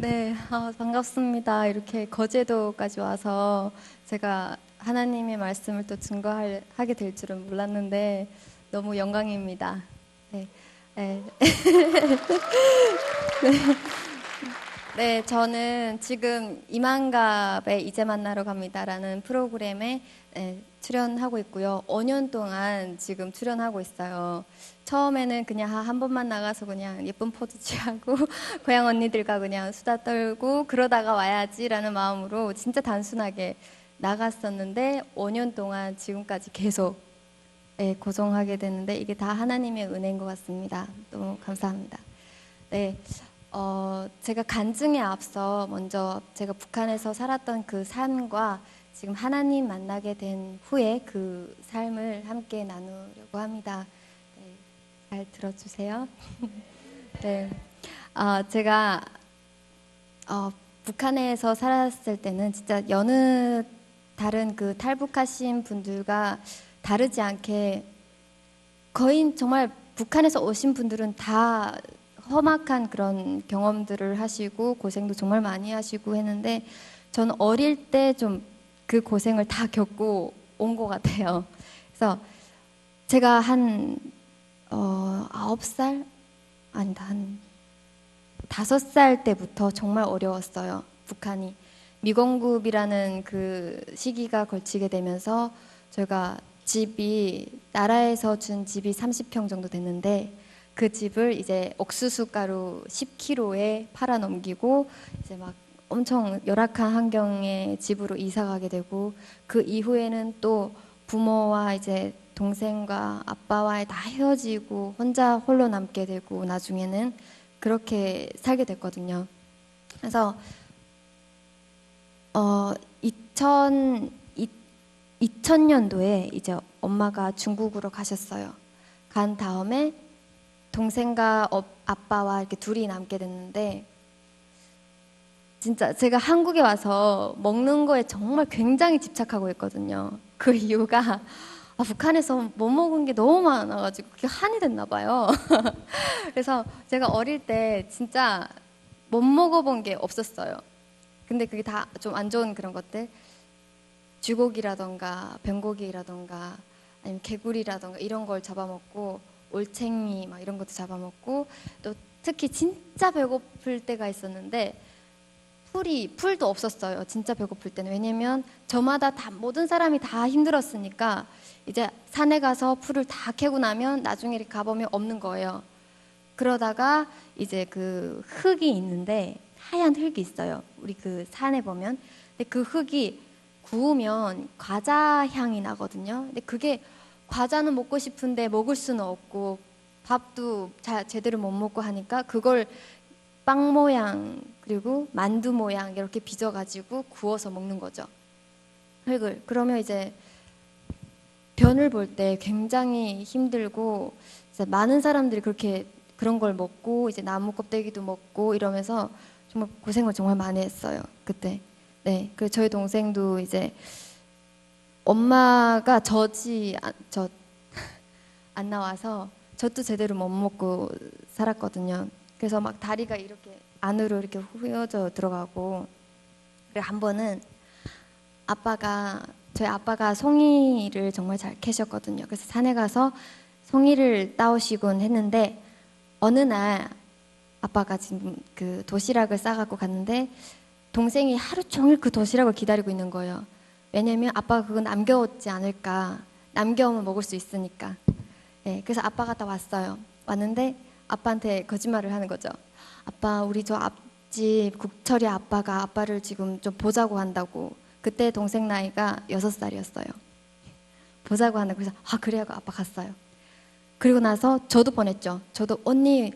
네, 반갑습니다. 이렇게 거제도까지 와서 제가 하나님의 말씀을 또 증거하게 될 줄은 몰랐는데 너무 영광입니다. 네, 네. 네, 저는 지금 이만갑의 이제 만나러 갑니다라는 프로그램에 출연하고 있고요. 5년 동안 지금 출연하고 있어요. 처음에는 그냥 한 번만 나가서 그냥 예쁜 포즈 취하고 고향 언니들과 그냥 수다 떨고 그러다가 와야지라는 마음으로 진짜 단순하게 나갔었는데 5년 동안 지금까지 계속 고정하게 됐는데 이게 다 하나님의 은혜인 것 같습니다. 너무 감사합니다. 네. 제가 간증에 앞서 먼저 제가 북한에서 살았던 그 삶과 지금 하나님 만나게 된 후에 그 삶을 함께 나누려고 합니다. 네, 잘 들어주세요. 네, 제가 북한에서 살았을 때는 진짜 여느 다른 그 탈북하신 분들과 다르지 않게 거의 정말 북한에서 오신 분들은 다 험악한 그런 경험들을 하시고 고생도 정말 많이 하시고 했는데 저는 어릴 때 좀 그 고생을 다 겪고 온 것 같아요. 그래서 제가 한 9살? 아니다, 한 5살 때부터 정말 어려웠어요. 북한이. 미공급이라는 그 시기가 걸치게 되면서 저희가 집이 나라에서 준 집이 30평 정도 됐는데 그 집을 이제 옥수수 가루 10kg에 팔아 넘기고 이제 막 엄청 열악한 환경의 집으로 이사 가게 되고 그 이후에는 또 부모와 이제 동생과 아빠와 다 헤어지고 혼자 홀로 남게 되고 나중에는 그렇게 살게 됐거든요. 그래서 2000, 2000년도에 이제 엄마가 중국으로 가셨어요. 간 다음에 동생과 아빠와 이렇게 둘이 남게 됐는데 진짜 제가 한국에 와서 먹는 거에 정말 굉장히 집착하고 있거든요. 그 이유가 북한에서 못 먹은 게 너무 많아가지고 그게 한이 됐나 봐요. 그래서 제가 어릴 때 진짜 못 먹어본 게 없었어요. 근데 그게 다 좀 안 좋은 그런 것들. 쥐고기라던가 병고기라던가 아니면 개구리라던가 이런 걸 잡아먹고 올챙이 막 이런 것도 잡아먹고 또 특히 진짜 배고플 때가 있었는데 풀도 없었어요. 진짜 배고플 때는. 왜냐면 저마다 다 모든 사람이 다 힘들었으니까 이제 산에 가서 풀을 다 캐고 나면 나중에 이렇게 가보면 없는 거예요. 그러다가 이제 그 흙이 있는데 하얀 흙이 있어요. 우리 그 산에 보면. 근데 그 흙이 구우면 과자 향이 나거든요. 근데 그게 과자는 먹고 싶은데 먹을 수는 없고 밥도 제대로 못 먹고 하니까 그걸 빵 모양 그리고 만두 모양 이렇게 빚어가지고 구워서 먹는 거죠. 흙을. 그러면 이제 변을 볼 때 굉장히 힘들고 이제 많은 사람들이 그렇게 그런 걸 먹고 이제 나무 껍데기도 먹고 이러면서 정말 고생을 정말 많이 했어요. 그때. 네. 그래서 저희 동생도 이제 엄마가 저 안 나와서 젖도 제대로 못 먹고 살았거든요. 그래서 막 다리가 이렇게 안으로 이렇게 휘어져 들어가고 그리고 한 번은 저희 아빠가 송이를 정말 잘 캐셨거든요. 그래서 산에 가서 송이를 따오시곤 했는데 어느 날 아빠가 지금 그 도시락을 싸갖고 갔는데 동생이 하루 종일 그 도시락을 기다리고 있는 거예요. 왜냐면 아빠가 그거 남겨오지 않을까. 남겨오면 먹을 수 있으니까. 네, 그래서 아빠가 다 왔어요. 왔는데 아빠한테 거짓말을 하는 거죠. 아빠, 우리 저 앞집 국철이 아빠가 아빠를 지금 좀 보자고 한다고. 그때 동생 나이가 6살이었어요. 보자고 한다고. 그래서 그래 하고 아빠 갔어요. 그리고 나서 저도 보냈죠. 저도 언니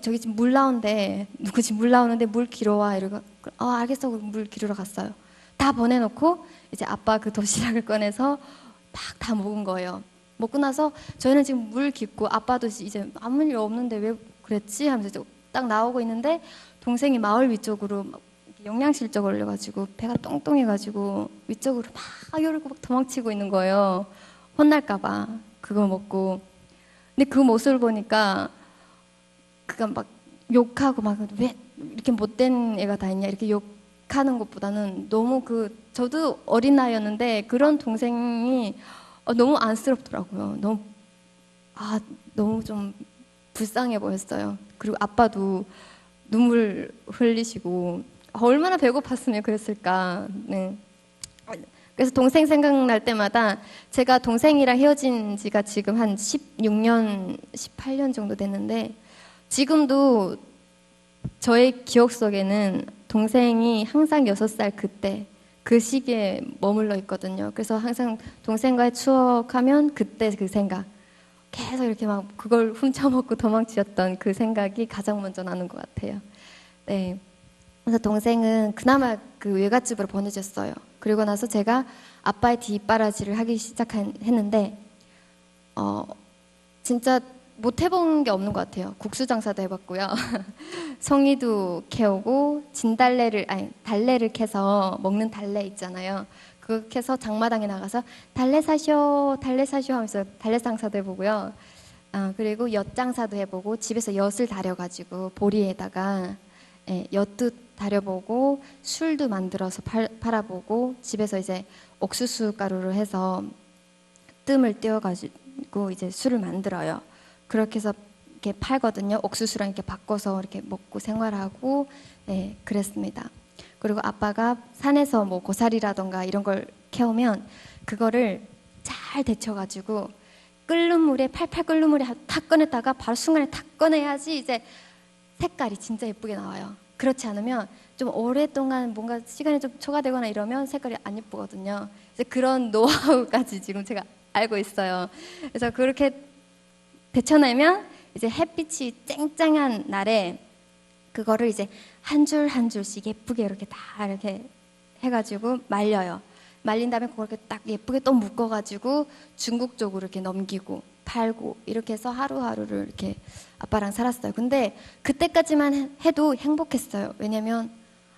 저기 지금 물 나온대. 누구 지금 물 나오는데 물 기러 와. 이러고 알겠어. 물 기르러 갔어요. 다 보내놓고 이제 아빠 그 도시락을 꺼내서 막 다 먹은 거예요. 먹고 나서 저희는 지금 물 깃고 아빠도 이제 아무 일 없는데 왜 그랬지? 하면서 딱 나오고 있는데 동생이 마을 위쪽으로 영양실 쪽 올려가지고 배가 똥똥해가지고 위쪽으로 막 열고 막 도망치고 있는 거예요. 혼날까봐 그거 먹고. 근데 그 모습을 보니까 그가 막 욕하고 막 왜 이렇게 못된 애가 다 있냐 이렇게 욕하는 것보다는 너무 저도 어린 나이였는데 그런 동생이 너무 안쓰럽더라고요. 너무 좀 불쌍해 보였어요. 그리고 아빠도 눈물 흘리시고 얼마나 배고팠으면 그랬을까. 네. 그래서 동생 생각날 때마다 제가 동생이랑 헤어진 지가 지금 한 16년, 18년 정도 됐는데 지금도 저의 기억 속에는 동생이 항상 6살 그때 그 시기에 머물러 있거든요. 그래서 항상 동생과의 추억하면 그때 그 생각 계속 이렇게 막 그걸 훔쳐먹고 도망치었던 그 생각이 가장 먼저 나는 것 같아요. 네. 그래서 동생은 그나마 그 외갓집으로 보내졌어요. 그리고 나서 제가 아빠의 뒷바라지를 하기 시작했는데, 진짜 못 해본 게 없는 것 같아요. 국수 장사도 해봤고요. 송이도 캐오고, 달래를 캐서 먹는 달래 있잖아요. 그거 캐서 장마당에 나가서 달래 사쇼 하면서 달래 장사도 해보고요. 그리고 엿 장사도 해보고, 집에서 엿을 다려가지고, 보리에다가, 엿도 다려보고 술도 만들어서 팔아보고 집에서 이제 옥수수 가루로 해서 뜸을 띄워가지고 이제 술을 만들어요. 그렇게 해서 이렇게 팔거든요. 옥수수랑 이렇게 바꿔서 이렇게 먹고 생활하고 그랬습니다. 그리고 아빠가 산에서 뭐 고사리라던가 이런 걸 캐오면 그거를 잘 데쳐가지고 끓는 물에 팔팔 끓는 물에 탁 꺼냈다가 바로 순간에 탁 꺼내야지 이제 색깔이 진짜 예쁘게 나와요. 그렇지 않으면 좀 오랫동안 뭔가 시간이 좀 초과되거나 이러면 색깔이 안 예쁘거든요. 이제 그런 노하우까지 지금 제가 알고 있어요. 그래서 그렇게 데쳐내면 이제 햇빛이 쨍쨍한 날에 그거를 이제 한 줄 한 줄씩 예쁘게 이렇게 다 이렇게 해가지고 말려요. 말린 다음에 그걸 이렇게 딱 예쁘게 또 묶어가지고 중국 쪽으로 이렇게 넘기고 팔고 이렇게 해서 하루하루를 이렇게 아빠랑 살았어요. 근데 그때까지만 해도 행복했어요. 왜냐면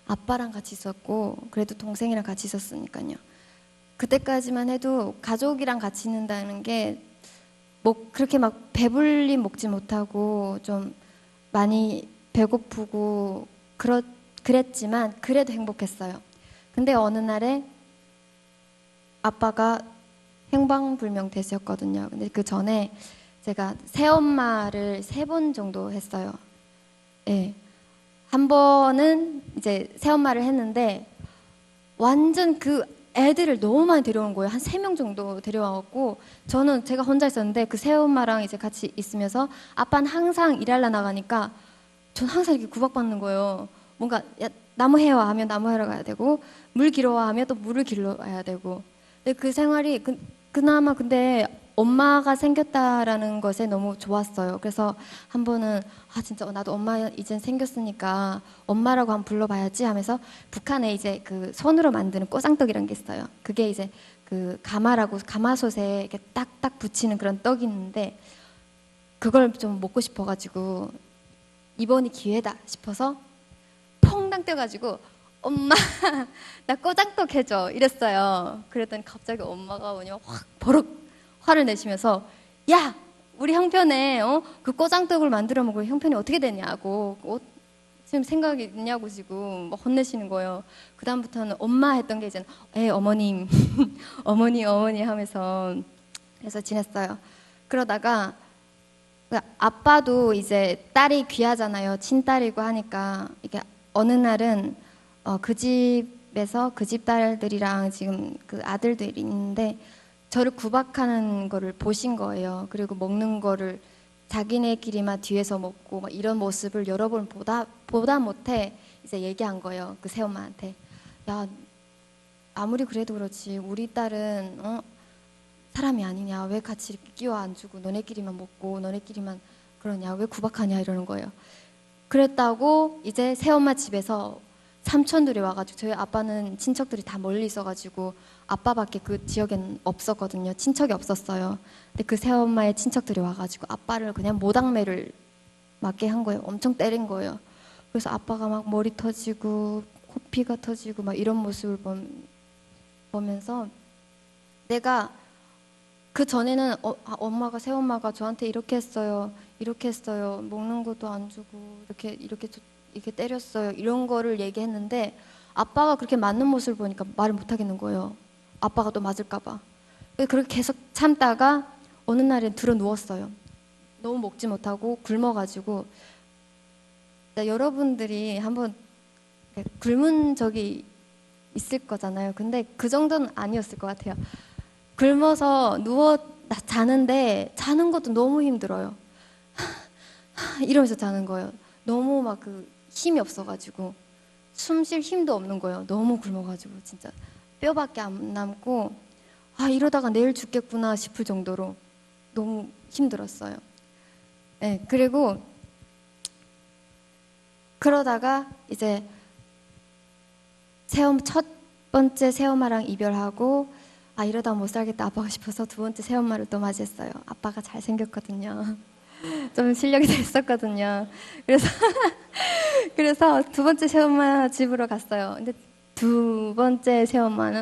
아빠랑 같이 있었고 그래도 동생이랑 같이 있었으니까요. 그때까지만 해도 가족이랑 같이 있는다는 게 뭐 그렇게 막 배불리 먹지 못하고 좀 많이 배고프고 그랬지만 그래도 행복했어요. 근데 어느 날에 아빠가 행방불명 되셨거든요. 근데 그 전에 제가 새엄마를 3번 정도 했어요. 예. 한 번은 이제 새엄마를 했는데 완전 그 애들을 너무 많이 데려온 거예요. 한 3명 정도 데려와갖고 저는 제가 혼자 있었는데 그 새엄마랑 이제 같이 있으면서 아빠는 항상 일하러 나가니까 전 항상 이렇게 구박받는 거예요. 뭔가 야, 나무 해와 하면 나무 해러 가야 되고 물 길어 와 하면 또 물을 길러 와야 되고 근데 그 생활이 그나마 근데 엄마가 생겼다라는 것에 너무 좋았어요. 그래서 한 번은 진짜 나도 엄마 이젠 생겼으니까 엄마라고 한번 불러봐야지 하면서 북한에 이제 그 손으로 만드는 꼬장떡이라는 게 있어요. 그게 이제 그 가마라고 가마솥에 이렇게 딱딱 붙이는 그런 떡이 있는데 그걸 좀 먹고 싶어가지고 이번이 기회다 싶어서 퐁당 뛰어가지고 엄마 나 꼬장떡 해줘 이랬어요. 그랬더니 갑자기 엄마가 뭐냐 확 버럭 화를 내시면서 야 우리 형편에 그 꼬장떡을 만들어 먹을 형편이 어떻게 되냐고 지금 생각이 있냐고 지금 막 혼내시는 거예요. 그 다음부터는 엄마 했던 게 이제 어머님 어머니 하면서 그래서 지냈어요. 그러다가 아빠도 이제 딸이 귀하잖아요. 친딸이고 하니까 이게 어느 날은 그 집에서 그 집 딸들이랑 지금 그 아들들이 있는데 저를 구박하는 거를 보신 거예요. 그리고 먹는 거를 자기네끼리만 뒤에서 먹고 막 이런 모습을 여러 번 보다 못해 이제 얘기한 거예요. 그 새엄마한테. 야, 아무리 그래도 그렇지 우리 딸은 사람이 아니냐. 왜 같이 이렇게 끼워 앉고 너네끼리만 먹고 너네끼리만 그러냐. 왜 구박하냐 이러는 거예요. 그랬다고 이제 새엄마 집에서 삼촌들이 와가지고 저희 아빠는 친척들이 다 멀리 있어가지고 아빠밖에 그 지역엔 없었거든요. 친척이 없었어요. 근데 그 새엄마의 친척들이 와가지고 아빠를 그냥 모닥매를 맞게 한 거예요. 엄청 때린 거예요. 그래서 아빠가 막 머리 터지고 코피가 터지고 막 이런 모습을 보면서 내가 그 전에는 엄마가 새엄마가 저한테 이렇게 했어요. 이렇게 했어요. 먹는 것도 안 주고 이렇게 때렸어요. 이런 거를 얘기했는데 아빠가 그렇게 맞는 모습을 보니까 말을 못 하겠는 거예요. 아빠가 또 맞을까 봐. 그렇게 계속 참다가 어느 날엔 들어 누웠어요. 너무 먹지 못하고 굶어가지고. 여러분들이 한번 굶은 적이 있을 거잖아요. 근데 그 정도는 아니었을 것 같아요. 굶어서 자는데 자는 것도 너무 힘들어요. 이러면서 자는 거예요. 너무 막 그 힘이 없어가지고 숨 쉴 힘도 없는 거예요. 너무 굶어가지고 진짜 뼈밖에 안 남고 이러다가 내일 죽겠구나 싶을 정도로 너무 힘들었어요. 네, 그리고 그러다가 이제 첫 번째 새엄마랑 이별하고 이러다 못 살겠다 아빠가 싶어서 두 번째 새엄마를 또 맞이했어요. 아빠가 잘생겼거든요. 좀 실력이 됐었거든요. 그래서 두 번째 새엄마 집으로 갔어요. 근데 두 번째 새엄마는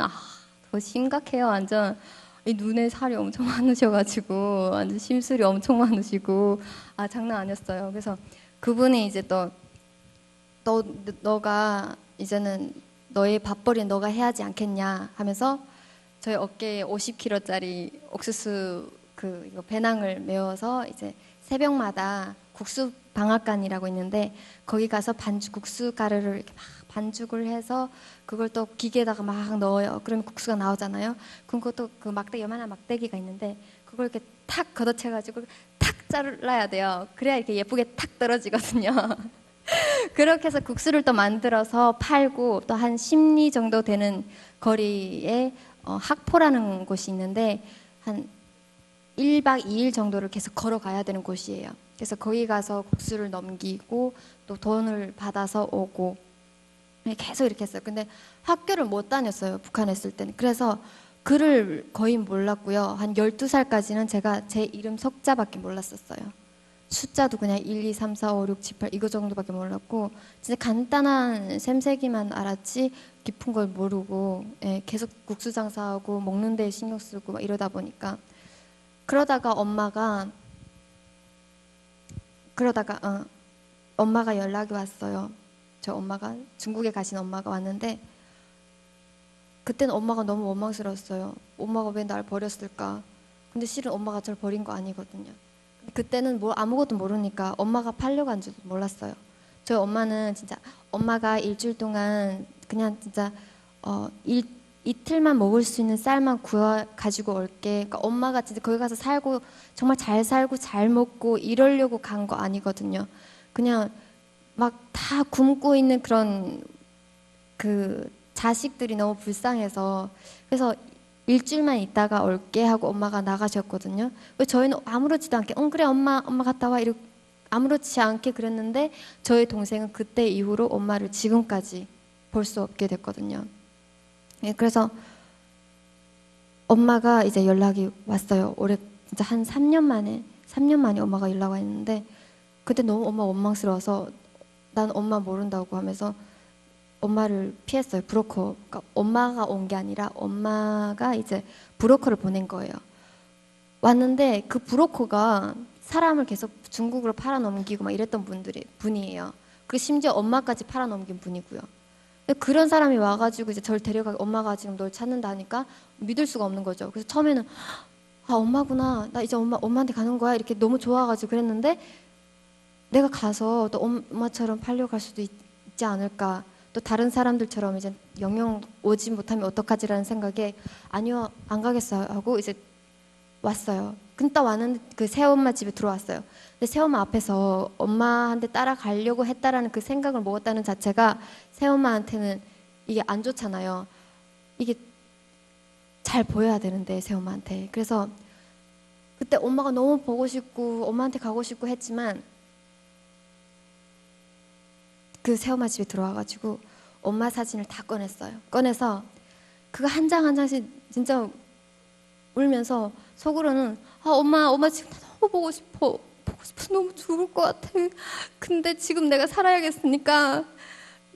더 심각해요. 완전 이 눈에 살이 엄청 많으셔가지고 완전 심술이 엄청 많으시고 장난 아니었어요. 그래서 그분이 이제 너가 이제는 너의 밥벌이는 너가 해야지 않겠냐 하면서 저희 어깨에 50kg짜리 옥수수 이거 배낭을 메워서 이제 새벽마다 국수 방앗간이라고 있는데 거기 가서 국수 가루를 이렇게 막 반죽을 해서 그걸 또 기계에다가 막 넣어요. 그러면 국수가 나오잖아요. 그럼 그것도 그 막대기, 요만한 막대기가 있는데 그걸 이렇게 탁 걷어채가지고 탁 잘라야 돼요. 그래야 이렇게 예쁘게 탁 떨어지거든요. 그렇게 해서 국수를 또 만들어서 팔고 또 한 10리 정도 되는 거리에 학포라는 곳이 있는데 한 1박 2일 정도를 계속 걸어가야 되는 곳이에요. 그래서 거기 가서 국수를 넘기고 또 돈을 받아서 오고 계속 이렇게 했어요. 근데 학교를 못 다녔어요. 북한에 있을 때는. 그래서 글을 거의 몰랐고요. 한 12살까지는 제가 제 이름 석자밖에 몰랐었어요. 숫자도 그냥 1, 2, 3, 4, 5, 6, 7, 8 이거 정도밖에 몰랐고 진짜 간단한 셈세기만 알았지 깊은 걸 모르고 계속 국수 장사하고 먹는 데 신경 쓰고 막 이러다 보니까 그러다가 엄마가 연락이 왔어요. 저 엄마가 중국에 가신 엄마가 왔는데 그때는 엄마가 너무 원망스러웠어요. 엄마가 왜 날 버렸을까? 근데 실은 엄마가 저를 버린 거 아니거든요. 그때는 아무것도 모르니까 엄마가 팔려간 줄도 몰랐어요. 저희 엄마는 진짜 엄마가 일주일 동안 그냥 진짜 이틀만 먹을 수 있는 쌀만 구워 가지고 올게. 그러니까 엄마가 진짜 거기 가서 살고 정말 잘 살고 잘 먹고 이러려고 간 거 아니거든요. 그냥 막 다 굶고 있는 그런 그 자식들이 너무 불쌍해서 그래서 일주일만 있다가 올게 하고 엄마가 나가셨거든요. 저희는 아무렇지도 않게 그래 엄마 갔다 와 이렇게 아무렇지 않게 그랬는데 저희 동생은 그때 이후로 엄마를 지금까지 볼 수 없게 됐거든요. 그래서 엄마가 이제 연락이 왔어요. 올해 진짜 한 3년 만에 엄마가 연락 왔는데 그때 너무 엄마 원망스러워서 난 엄마 모른다고 하면서 엄마를 피했어요. 브로커. 그러니까 엄마가 온 게 아니라 엄마가 이제 브로커를 보낸 거예요. 왔는데 그 브로커가 사람을 계속 중국으로 팔아넘기고 막 이랬던 분이에요. 그 심지어 엄마까지 팔아넘긴 분이고요. 그런 사람이 와가지고 이제 저를 데려가고 엄마가 지금 널 찾는다 하니까 믿을 수가 없는 거죠. 그래서 처음에는 엄마구나. 나 이제 엄마한테 가는 거야. 이렇게 너무 좋아가지고 그랬는데 내가 가서 또 엄마처럼 팔려갈 수도 있지 않을까. 또 다른 사람들처럼 이제 영영 오지 못하면 어떡하지라는 생각에 아니요 안 가겠어요 하고 이제 왔어요. 근데 딱 왔는데 그 새엄마 집에 들어왔어요. 근데 새엄마 앞에서 엄마한테 따라가려고 했다라는 그 생각을 먹었다는 자체가 새엄마한테는 이게 안 좋잖아요. 이게 잘 보여야 되는데 새엄마한테. 그래서 그때 엄마가 너무 보고 싶고 엄마한테 가고 싶고 했지만 그 새엄마 집에 들어와가지고 엄마 사진을 다 꺼냈어요. 꺼내서 그거 한 장 한 장씩 진짜 울면서 속으로는 엄마 지금 너무 보고 싶어 너무 죽을 것 같아. 근데 지금 내가 살아야겠으니까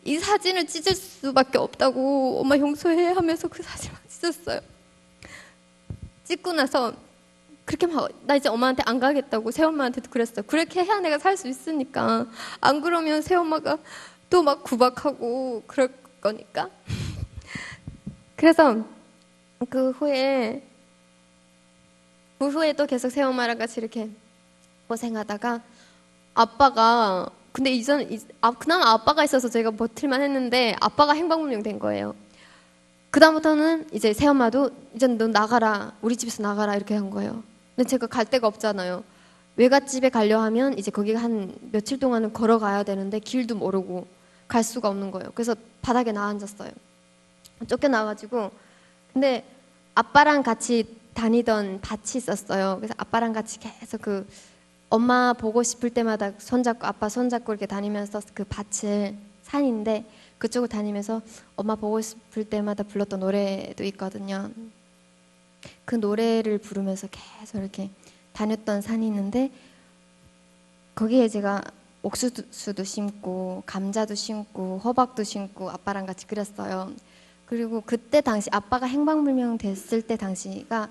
이 사진을 찢을 수밖에 없다고 엄마 용서해 하면서 그 사진을 찢었어요. 찍고 나서 그렇게 막 나 이제 엄마한테 안 가겠다고 새엄마한테도 그랬어요. 그렇게 해야 내가 살 수 있으니까. 안 그러면 새엄마가 또 막 구박하고 그럴 거니까. 그래서 그 후에 또 계속 새엄마랑 같이 이렇게 고생하다가 아빠가 근데 그나마 아빠가 있어서 제가 버틸만 했는데 아빠가 행방불명 된 거예요. 그다음부터는 이제 새엄마도 이제 너 나가라, 우리 집에서 나가라 이렇게 한 거예요. 근데 제가 갈 데가 없잖아요. 외갓집에 가려 하면 이제 거기 한 며칠 동안은 걸어가야 되는데 길도 모르고 갈 수가 없는 거예요. 그래서 바닥에 나앉았어요. 쫓겨나가지고. 근데 아빠랑 같이 다니던 밭이 있었어요. 그래서 아빠랑 같이 계속 그 엄마 보고 싶을 때마다 손잡고 아빠 손잡고 이렇게 다니면서 그 밭을 산인데 그쪽을 다니면서 엄마 보고 싶을 때마다 불렀던 노래도 있거든요. 그 노래를 부르면서 계속 이렇게 다녔던 산이 있는데 거기에 제가 옥수수도 심고 감자도 심고 호박도 심고 아빠랑 같이 그렸어요. 그리고 그때 당시 아빠가 행방불명 됐을 때 당시가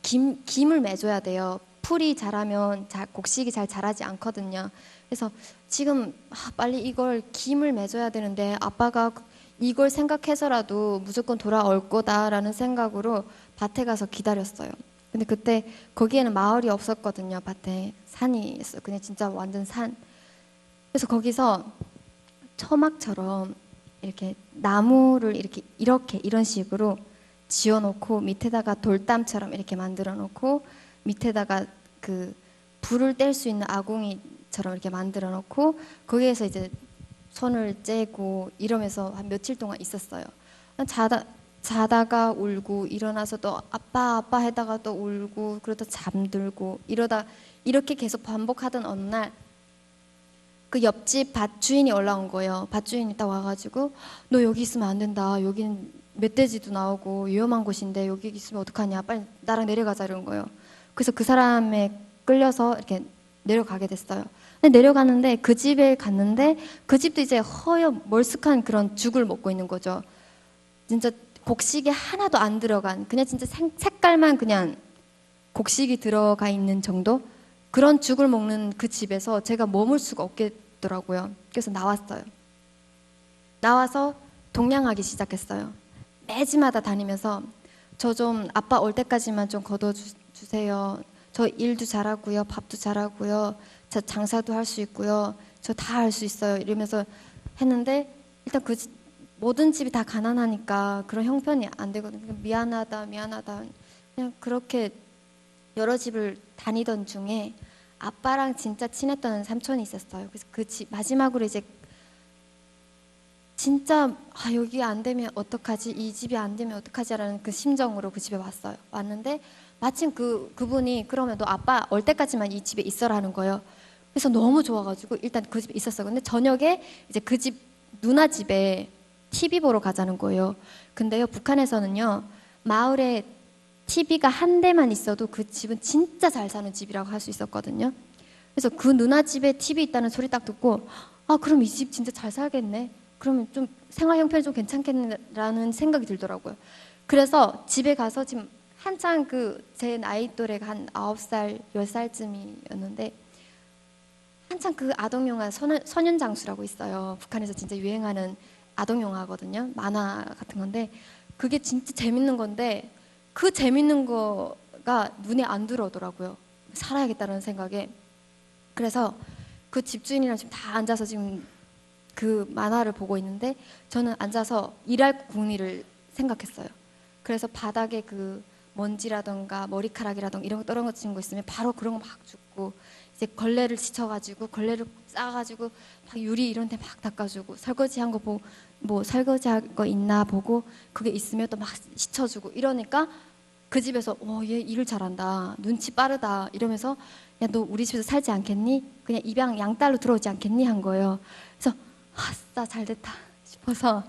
김을 매줘야 돼요. 풀이 자라면 곡식이 잘 자라지 않거든요. 그래서 지금 빨리 이걸 김을 매줘야 되는데 아빠가 이걸 생각해서라도 무조건 돌아올 거다라는 생각으로 밭에 가서 기다렸어요. 근데 그때 거기에는 마을이 없었거든요. 밭에 산이 있어요. 그냥 진짜 완전 산. 그래서 거기서 처막처럼 이렇게 나무를 이렇게 이런 식으로 지어놓고 밑에다가 돌담처럼 이렇게 만들어놓고 밑에다가 그 불을 뗄 수 있는 아궁이처럼 이렇게 만들어놓고 거기에서 이제 손을 째고 이러면서 한 며칠 동안 있었어요. 자다가 울고 일어나서 또 아빠 하다가 또 울고 그러다 잠들고 이러다 이렇게 계속 반복하던 어느 날 그 옆집 밭 주인이 올라온 거예요. 밭 주인이 딱 와가지고 너 여기 있으면 안 된다. 여기는 멧돼지도 나오고 위험한 곳인데 여기 있으면 어떡하냐. 빨리 나랑 내려가자 이런 거예요. 그래서 그 사람에 끌려서 이렇게 내려가게 됐어요. 근데 내려가는데 그 집에 갔는데 그 집도 이제 멀쓱한 그런 죽을 먹고 있는 거죠. 진짜 곡식이 하나도 안 들어간 그냥 진짜 색깔만 그냥 곡식이 들어가 있는 정도 그런 죽을 먹는 그 집에서 제가 머물 수가 없겠더라고요. 그래서 나왔어요. 나와서 동냥하기 시작했어요. 매지마다 다니면서 저 좀 아빠 올 때까지만 좀 거둬주세요. 저 일도 잘하고요. 밥도 잘하고요. 저 장사도 할 수 있고요. 저 다 할 수 있어요. 이러면서 했는데 일단 모든 집이 다 가난하니까 그런 형편이 안 되거든요. 미안하다. 그냥 그렇게 여러 집을 다니던 중에 아빠랑 진짜 친했던 삼촌이 있었어요. 그래서 그 집 마지막으로 이제 진짜 여기 안 되면 어떡하지? 이 집이 안 되면 어떡하지라는 그 심정으로 그 집에 왔어요. 왔는데 마침 그분이 그러면 너 아빠 올 때까지만 이 집에 있어라는 거예요. 그래서 너무 좋아가지고 일단 그 집에 있었어요. 근데 저녁에 이제 그 집 누나 집에 TV 보러 가자는 거예요. 근데요 북한에서는요 마을에 TV가 한 대만 있어도 그 집은 진짜 잘 사는 집이라고 할 수 있었거든요. 그래서 그 누나 집에 TV 있다는 소리 딱 듣고 그럼 이 집 진짜 잘 살겠네. 그러면 좀 생활 형편이 좀 괜찮겠네라는 생각이 들더라고요. 그래서 집에 가서 지금 한창 제 나이 또래가 한 9살, 10살쯤이었는데 한창 그 아동 영화 선윤장수라고 있어요. 북한에서 진짜 유행하는 아동 영화거든요. 만화 같은 건데 그게 진짜 재밌는 건데 그 재밌는 거가 눈에 안 들어오더라고요. 살아야겠다는 생각에. 그래서 그 집주인이랑 지금 다 앉아서 지금 그 만화를 보고 있는데 저는 앉아서 일할 궁리를 생각했어요. 그래서 바닥에 그 먼지라던가 머리카락이라던가 이런 거 떨어진 거 있으면 바로 그런 거 막 줍고 이제 걸레를 씻어가지고 걸레를 싸가지고 막 유리 이런 데 막 닦아주고 설거지한 거 보고 뭐 설거지할 거 있나 보고 그게 있으면 또 막 씻어주고 이러니까 그 집에서 얘 일을 잘한다 눈치 빠르다 이러면서 야 너 우리 집에서 살지 않겠니? 그냥 입양 양딸로 들어오지 않겠니? 한 거예요. 그래서 아싸 잘됐다 싶어서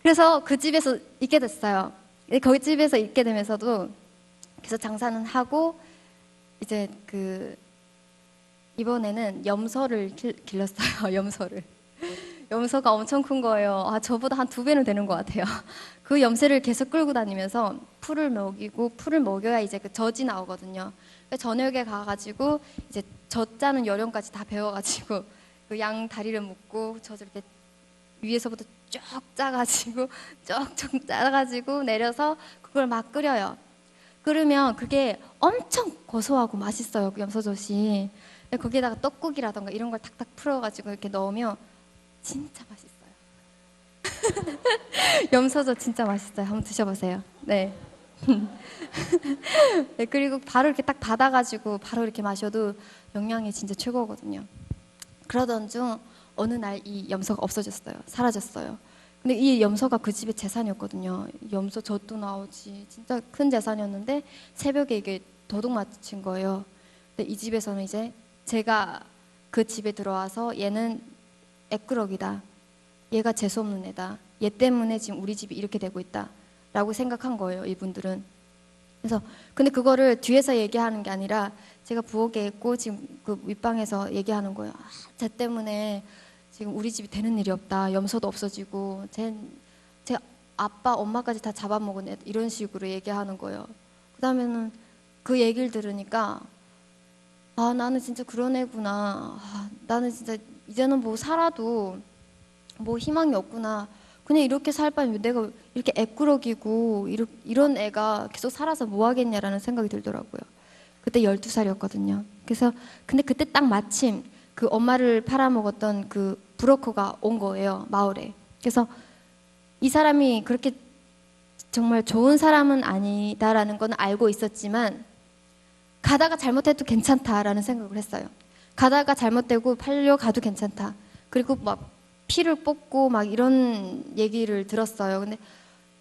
그래서 그 집에서 있게 됐어요. 거기 집에서 있게 되면서도 계속 장사는 하고 이제 이번에는 염소를 길렀어요. 염소를 염소가 엄청 큰 거예요. 아, 저보다 한 2배는 되는 것 같아요. 그 염새를 계속 끌고 다니면서 풀을 먹이고, 풀을 먹여야 이제 그 젖이 나오거든요. 그러니까 저녁에 가가지고 이제 젖 짜는 요령까지 다 배워가지고 그 양 다리를 묶고 젖을 이렇게 위에서부터 쭉 짜가지고 쭉쭉 짜가지고 내려서 그걸 막 끓여요. 끓으면 그게 엄청 고소하고 맛있어요. 그 염소젓이. 거기에다가 떡국이라던가 이런 걸 탁탁 풀어가지고 이렇게 넣으면 진짜 맛있어요. 염소젓 진짜 맛있어요. 한번 드셔보세요. 네. 네, 그리고 바로 이렇게 딱 받아가지고 바로 이렇게 마셔도 영양이 진짜 최고거든요. 그러던 중 어느 날 이 염소가 없어졌어요. 사라졌어요. 근데 이 염소가 그 집의 재산이었거든요. 염소 젖도 나오지 진짜 큰 재산이었는데 새벽에 이게 도둑 맞힌 거예요. 근데 이 집에서는 이제 제가 그 집에 들어와서 얘는 애꾸러기다. 얘가 재수없는 애다. 얘 때문에 지금 우리 집이 이렇게 되고 있다. 라고 생각한 거예요, 이분들은. 그래서 근데 그거를 뒤에서 얘기하는 게 아니라 제가 부엌에 있고 지금 그 윗방에서 얘기하는 거예요. 아, 쟤 때문에 지금 우리 집이 되는 일이 없다. 염소도 없어지고 제 아빠 엄마까지 다 잡아먹은 애 이런 식으로 얘기하는 거예요. 그 다음에는 그 얘기를 들으니까 아, 나는 진짜 그런 애구나. 아, 나는 진짜 이제는 뭐 살아도 뭐 희망이 없구나. 그냥 이렇게 살 바에 내가 이렇게 애꾸러기고 이런 애가 계속 살아서 뭐 하겠냐라는 생각이 들더라고요. 그때 12살이었거든요. 그래서 근데 그때 딱 마침 그 엄마를 팔아먹었던 그 브로커가 온 거예요, 마을에. 그래서 이 사람이 그렇게 정말 좋은 사람은 아니다라는 건 알고 있었지만 가다가 잘못해도 괜찮다라는 생각을 했어요. 가다가 잘못되고 팔려가도 괜찮다. 그리고 막 피를 뽑고 막 이런 얘기를 들었어요. 근데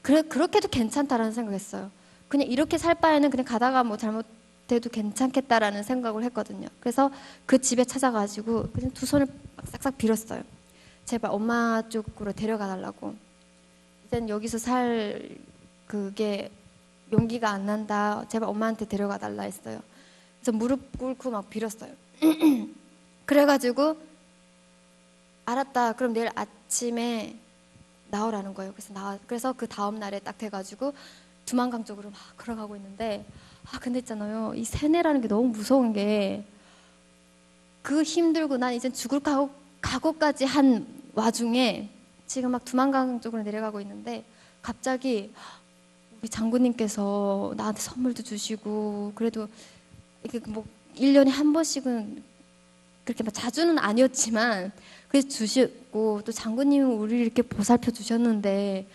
그렇게도 괜찮다라는 생각을 했어요. 그냥 이렇게 살 바에는 그냥 가다가 뭐 잘못돼도 괜찮겠다라는 생각을 했거든요. 그래서 그 집에 찾아가지고 그냥 두 손을 막 싹싹 빌었어요. 제발 엄마 쪽으로 데려가 달라고. 이젠 여기서 살 그게 용기가 안 난다. 제발 엄마한테 데려가 달라 했어요. 그래서 무릎 꿇고 막 빌었어요. 그래가지고 알았다. 그럼 내일 아침에 나오라는 거예요. 그래서 그 다음 날에 딱 돼가지고 두만강 쪽으로 막 걸어가고 있는데 아 근데 있잖아요. 이 세뇌라는 게 너무 무서운 게 그 힘들고 난 이제 죽을 각오까지 한 와중에 지금 막 두만강 쪽으로 내려가고 있는데 갑자기 우리 장군님께서 나한테 선물도 주시고 그래도 이게 뭐 1년에 한 번씩은 그렇게 막 자주는 아니었지만 그래서 주시고 또 장군님이 우리를 이렇게 보살펴 주셨는데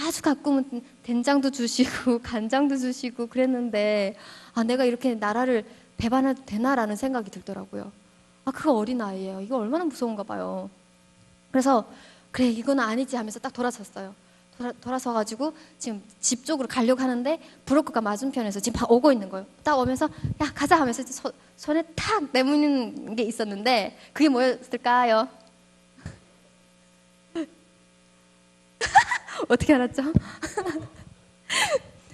아주 가끔은 된장도 주시고 간장도 주시고 그랬는데 아 내가 이렇게 나라를 배반해도 되나라는 생각이 들더라고요. 아 그거 어린아이예요. 이거 얼마나 무서운가 봐요. 그래서 그래 이건 아니지 하면서 딱 돌아섰어요. 돌아서가지고 지금 집 쪽으로 가려고 하는데 브로커가 맞은편에서 지금 오고 있는 거예요. 딱 오면서 야 가자 하면서 손에 탁 내미는 게 있었는데 그게 뭐였을까요? 어떻게 알았죠?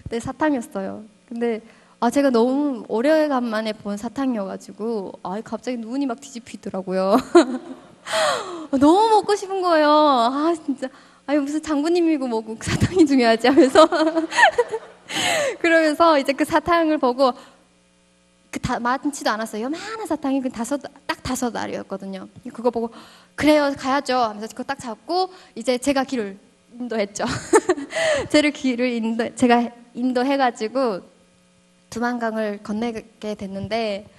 네, 사탕이었어요. 근데 아 제가 너무 오래간만에 본 사탕이어가지고 아 갑자기 눈이 막 뒤집히더라고요. 너무 먹고 싶은 거예요. 아 진짜 아니 무슨 장군님이고 뭐고 사탕이 중요하지 하면서 그러면서 이제 그 사탕을 보고 많지도 않았어요. 요만한 사탕이 딱 5알이었거든요. 그거 보고 그래요 가야죠 하면서 그거 딱 잡고 이제 제가 길을 인도했죠. 제가 인도해가지고 두만강을 건너게 됐는데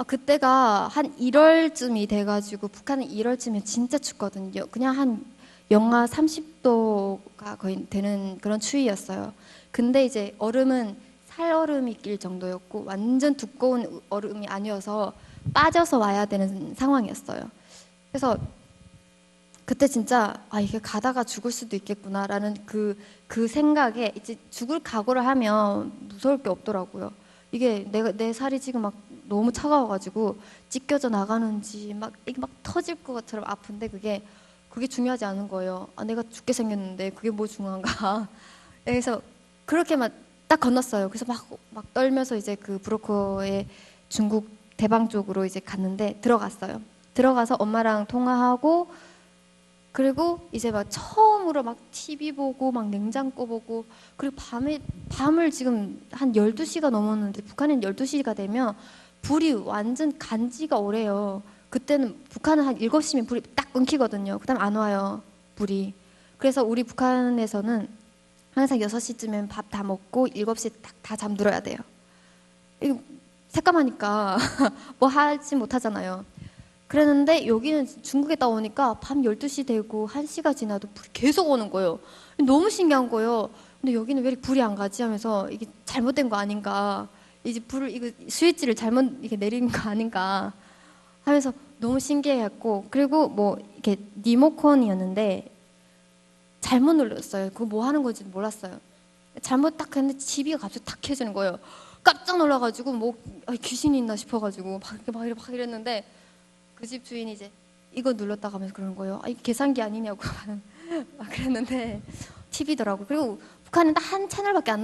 그때가 한 1월쯤이 돼가지고 북한은 1월쯤에 진짜 춥거든요. 그냥 한 영하 30도가 거의 되는 그런 추위였어요. 근데 이제 얼음은 살얼음이 낄 정도였고 완전 두꺼운 얼음이 아니어서 빠져서 와야 되는 상황이었어요. 그래서 그때 진짜 아 이게 가다가 죽을 수도 있겠구나라는 그 생각에 이제 죽을 각오를 하면 무서울 게 없더라고요. 이게 내 살이 지금 막 너무 차가워가지고 찢겨져 나가는지 이게 막 터질 것처럼 아픈데 그게 중요하지 않은 거예요. 아 내가 죽게 생겼는데 그게 뭐 중요한가. 그래서 그렇게만 딱 건넜어요. 그래서 막 떨면서 이제 그 브로커의 중국 대방 쪽으로 이제 갔는데 들어갔어요. 들어가서 엄마랑 통화하고 그리고 이제 막 처음으로 막 TV 보고 막 냉장고 보고 그리고 밤을 지금 한 12시가 넘었는데 북한은 12시가 되면 불이 완전 간지가 오래요. 그때는 북한은 한 7시면 불이 딱 끊기거든요. 그다음 안 와요. 불이. 그래서 우리 북한에서는 항상 6시쯤엔 밥 다 먹고 7시에 딱 다 잠들어야 돼요. 이거 새까마니까 뭐 하지 못하잖아요. 그랬는데 여기는 중국에 따오니까 밤 12시 되고 1시가 지나도 불이 계속 오는 거예요. 너무 신기한 거예요. 근데 여기는 왜 이렇게 불이 안 가지 하면서 이게 잘못된 거 아닌가. 이제 불을, 이거 스위치를 잘못 이렇게 내린 거 아닌가 하면서 너무 신기해했고, 그리고 뭐 이렇게 리모컨이었는데 잘못 눌렀어요. 그거 뭐 하는 건지 몰랐어요. 잘못 딱 했는데 TV가 갑자기 탁 켜지는 거예요. 깜짝 놀라가지고 뭐 귀신이 있나 싶어가지고 막 이랬는데 그 집 주인이 이제 이거 눌렀다가 하면서 그러는 거예요. 아, 이게 계산기 아니냐고 막 그랬는데 TV더라고. 그리고 북한은 딱 한 채널밖에 안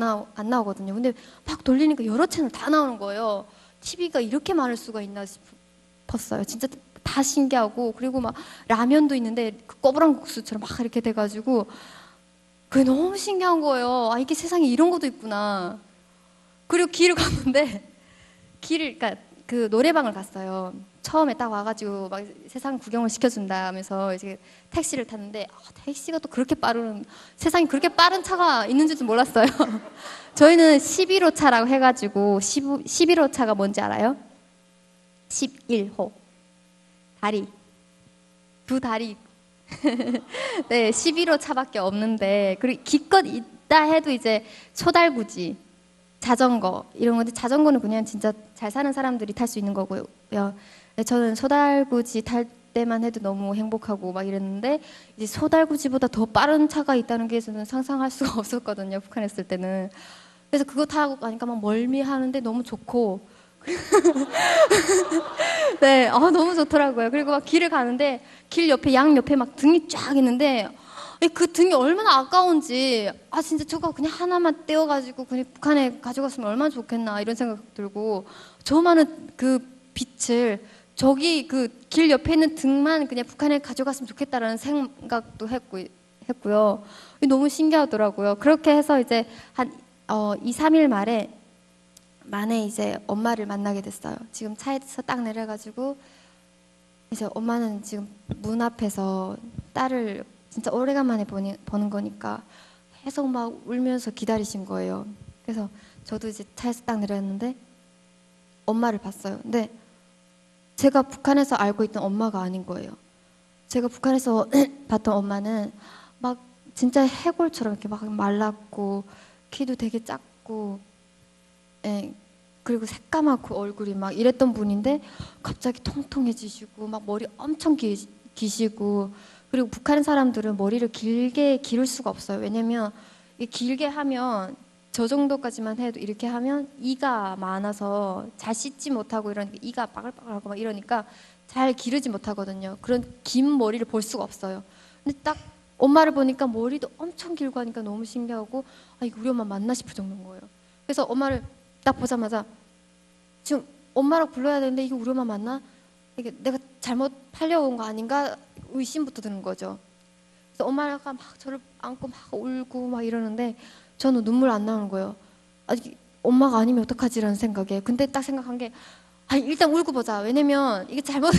나오거든요. 근데 막 돌리니까 여러 채널 다 나오는 거예요. TV가 이렇게 많을 수가 있나 싶었어요. 진짜 다 신기하고, 그리고 막 라면도 있는데 그 꼬부랑 국수처럼 막 이렇게 돼가지고 그게 너무 신기한 거예요. 아, 이게 세상에 이런 것도 있구나. 그리고 길을 갔는데 그러니까 그 노래방을 갔어요. 처음에 딱 와가지고 막 세상 구경을 시켜준다 하면서 이제 택시를 탔는데 택시가 또 그렇게 빠른, 세상에 그렇게 빠른 차가 있는지도 몰랐어요. 저희는 11호 차라고 해가지고 11호 차가 뭔지 알아요? 11호 다리, 두 다리. 네, 11호 차밖에 없는데, 그리고 기껏 있다 해도 이제 초달구지, 자전거 이런 건데, 자전거는 그냥 진짜 잘 사는 사람들이 탈 수 있는 거고요. 네, 저는 소달구지 탈 때만 해도 너무 행복하고 막 이랬는데, 이제 소달구지보다 더 빠른 차가 있다는 게 저는 상상할 수가 없었거든요. 북한에 있을 때는. 그래서 그거 타고 가니까 막 멀미하는데 너무 좋고, 네, 너무 좋더라고요. 그리고 막 길을 가는데 길 옆에 양 옆에 막 등이 쫙 있는데 그 등이 얼마나 아까운지, 진짜 저거 그냥 하나만 떼어가지고 그냥 북한에 가져갔으면 얼마나 좋겠나 이런 생각 들고, 저 많은 그 빛을 저기 그 길 옆에 있는 등만 그냥 북한에 가져갔으면 좋겠다라는 생각도 했고요. 너무 신기하더라고요. 그렇게 해서 이제 한 2, 3일 만에 이제 엄마를 만나게 됐어요. 지금 차에서 딱 내려가지고 이제 엄마는 지금 문 앞에서 딸을 진짜 오래간만에 보는 거니까 계속 막 울면서 기다리신 거예요. 그래서 저도 이제 차에서 딱 내렸는데 엄마를 봤어요. 근데 제가 북한에서 알고 있던 엄마가 아닌 거예요. 제가 북한에서 봤던 엄마는 막 진짜 해골처럼 이렇게 막 말랐고 키도 되게 작고, 예, 그리고 새까맣고 얼굴이 막 이랬던 분인데 갑자기 통통해지시고 막 머리 엄청 기시고, 그리고 북한 사람들은 머리를 길게 기를 수가 없어요. 왜냐면 길게 하면 저 정도까지만 해도 이렇게 하면 이가 많아서 잘 씻지 못하고 이러니까 이가 빠글빠글하고 막 이러니까 잘 기르지 못하거든요. 그런 긴 머리를 볼 수가 없어요. 근데 딱 엄마를 보니까 머리도 엄청 길고 하니까 너무 신기하고, 이거 우리 엄마 맞나 싶을 정도인 거예요. 그래서 엄마를 딱 보자마자 지금 엄마라고 불러야 되는데 이게 우리 엄마 맞나? 이게 내가 잘못 팔려온 거 아닌가? 의심부터 드는 거죠. 그래서 엄마가 막 저를 안고 막 울고 막 이러는데 저는 눈물 안 나오는 거예요. 아직 엄마가 아니면 어떡하지라는 생각에. 근데 딱 생각한 게 일단 울고 보자. 왜냐면 이게 잘못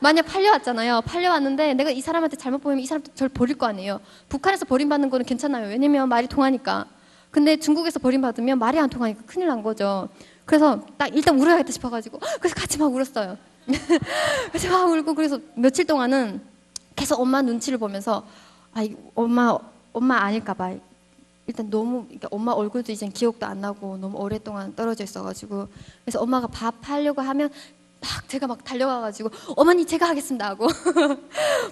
만약 팔려왔잖아요. 팔려왔는데 내가 이 사람한테 잘못 보이면 이 사람도 저를 버릴 거 아니에요. 북한에서 버림받는 거는 괜찮아요. 왜냐면 말이 통하니까. 근데 중국에서 버림받으면 말이 안 통하니까 큰일 난 거죠. 그래서 딱 일단 울어야겠다 싶어가지고 그래서 같이 막 울었어요. 그래서 막 울고, 그래서 며칠 동안은 계속 엄마 눈치를 보면서 엄마 아닐까봐 일단 너무, 그러니까 엄마 얼굴도 이제 기억도 안 나고 너무 오랫동안 떨어져 있어가지고, 그래서 엄마가 밥 하려고 하면 막 제가 막 달려가가지고 어머니 제가 하겠습니다 하고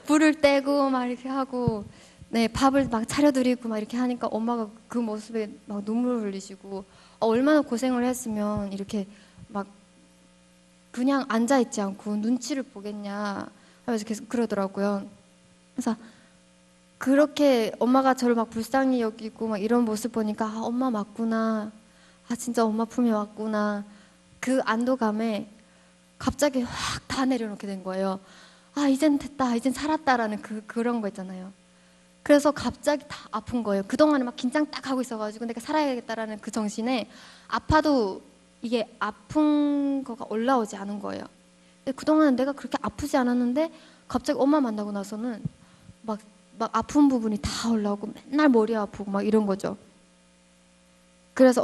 불을 떼고 막 이렇게 하고, 네, 밥을 막 차려드리고 막 이렇게 하니까 엄마가 그 모습에 막 눈물을 흘리시고, 얼마나 고생을 했으면 이렇게 막 그냥 앉아있지 않고 눈치를 보겠냐 하면서 계속 그러더라고요. 그래서 그렇게 엄마가 저를 막 불쌍히 여기고 막 이런 모습 보니까 엄마 맞구나, 진짜 엄마 품에 왔구나, 그 안도감에 갑자기 확 다 내려놓게 된 거예요. 아, 이젠 됐다, 이젠 살았다라는 그런 거 있잖아요. 그래서 갑자기 다 아픈 거예요. 그동안에 막 긴장 딱 하고 있어가지고 내가 살아야겠다라는 그 정신에 아파도 이게 아픈 거가 올라오지 않은 거예요. 근데 그동안은 내가 그렇게 아프지 않았는데 갑자기 엄마 만나고 나서는 막, 막 아픈 부분이 다 올라오고 맨날 머리 아프고 막 이런 거죠. 그래서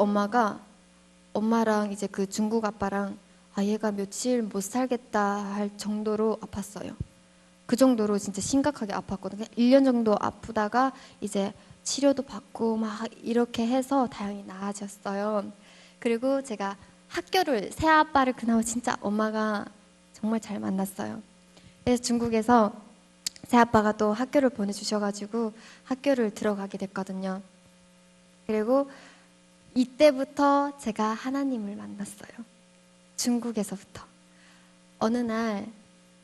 엄마랑 이제 그 중국 아빠랑 아, 얘가 며칠 못 살겠다 할 정도로 아팠어요. 그 정도로 진짜 심각하게 아팠거든요. 1년 정도 아프다가 이제 치료도 받고 막 이렇게 해서 다행히 나아졌어요. 그리고 제가 학교를, 새아빠를 그나마 진짜 엄마가 정말 잘 만났어요. 그래서 중국에서 새아빠가 또 학교를 보내주셔가지고 학교를 들어가게 됐거든요. 그리고 이때부터 제가 하나님을 만났어요. 중국에서부터. 어느 날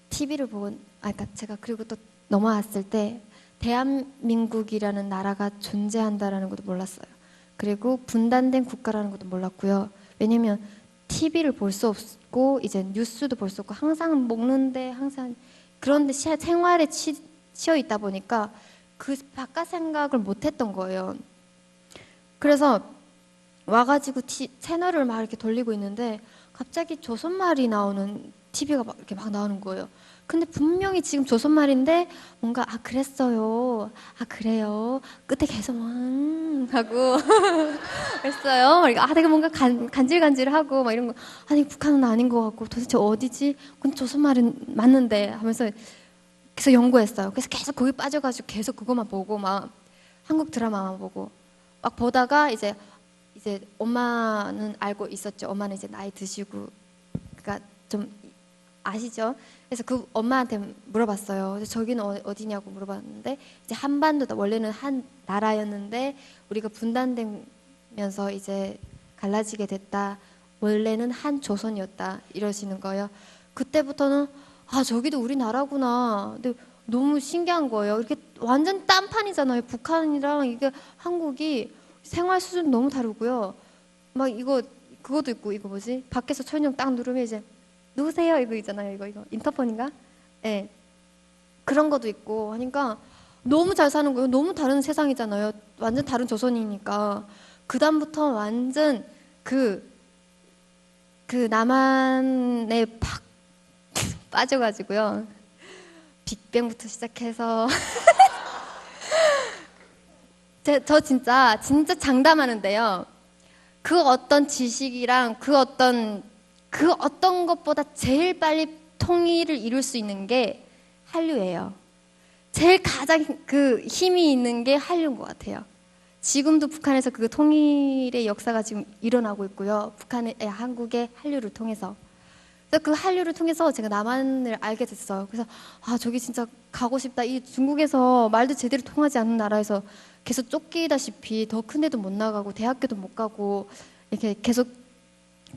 TV를 보고, 그러니까 제가 그리고 또 넘어왔을 때 대한민국이라는 나라가 존재한다라는 것도 몰랐어요. 그리고 분단된 국가라는 것도 몰랐고요. 왜냐면 TV를 볼 수 없고 이제 뉴스도 볼 수 없고 항상 먹는데 항상 그런데 생활에 치여 있다 보니까 그 바깥 생각을 못 했던 거예요. 그래서 와가지고 채널을 막 이렇게 돌리고 있는데 갑자기 조선말이 나오는 TV가 막 이렇게 막 나오는 거예요. 근데 분명히 지금 조선말인데 뭔가 아 그랬어요, 아 그래요 끝에 계속 하고 그랬어요. 아 내가 뭔가 간질간질하고 막 이런 거 아니 북한은 아닌 것 같고 도대체 어디지? 근데 조선말은 맞는데 하면서 계속 연구했어요. 그래서 계속 거기 빠져가지고 계속 그것만 보고 막 한국 드라마만 보고 막 보다가 이제 엄마는 알고 있었죠. 엄마는 이제 나이 드시고 그러니까 좀 아시죠? 그래서 그 엄마한테 물어봤어요. 그래서 저기는 어디냐고 물어봤는데 이제 한반도다. 원래는 한 나라였는데 우리가 분단되면서 이제 갈라지게 됐다. 원래는 한 조선이었다. 이러시는 거예요. 그때부터는 아 저기도 우리나라구나. 근데 너무 신기한 거예요. 이렇게 완전 딴판이잖아요. 북한이랑 이게 한국이 생활 수준 너무 다르고요. 막 이거 그것도 있고 이거 뭐지? 밖에서 천령 딱 누르면 이제 누구세요? 이거 있잖아요. 이거 인터폰인가? 예. 네. 그런 것도 있고 하니까 너무 잘 사는 거예요. 너무 다른 세상이잖아요. 완전 다른 조선이니까. 그다음부터 완전 그 남한에 팍 빠져가지고요. 빅뱅부터 시작해서 저 진짜 장담하는데요. 그 어떤 지식이랑 그 어떤 것보다 제일 빨리 통일을 이룰 수 있는 게 한류예요. 제일 가장 그 힘이 있는 게 한류인 것 같아요. 지금도 북한에서 그 통일의 역사가 지금 일어나고 있고요. 한국의 한류를 통해서. 그래서 그 한류를 통해서 제가 남한을 알게 됐어요. 그래서 아 저기 진짜 가고 싶다. 이 중국에서 말도 제대로 통하지 않는 나라에서 계속 쫓기다시피 더 큰 데도 못 나가고 대학교도 못 가고 이렇게 계속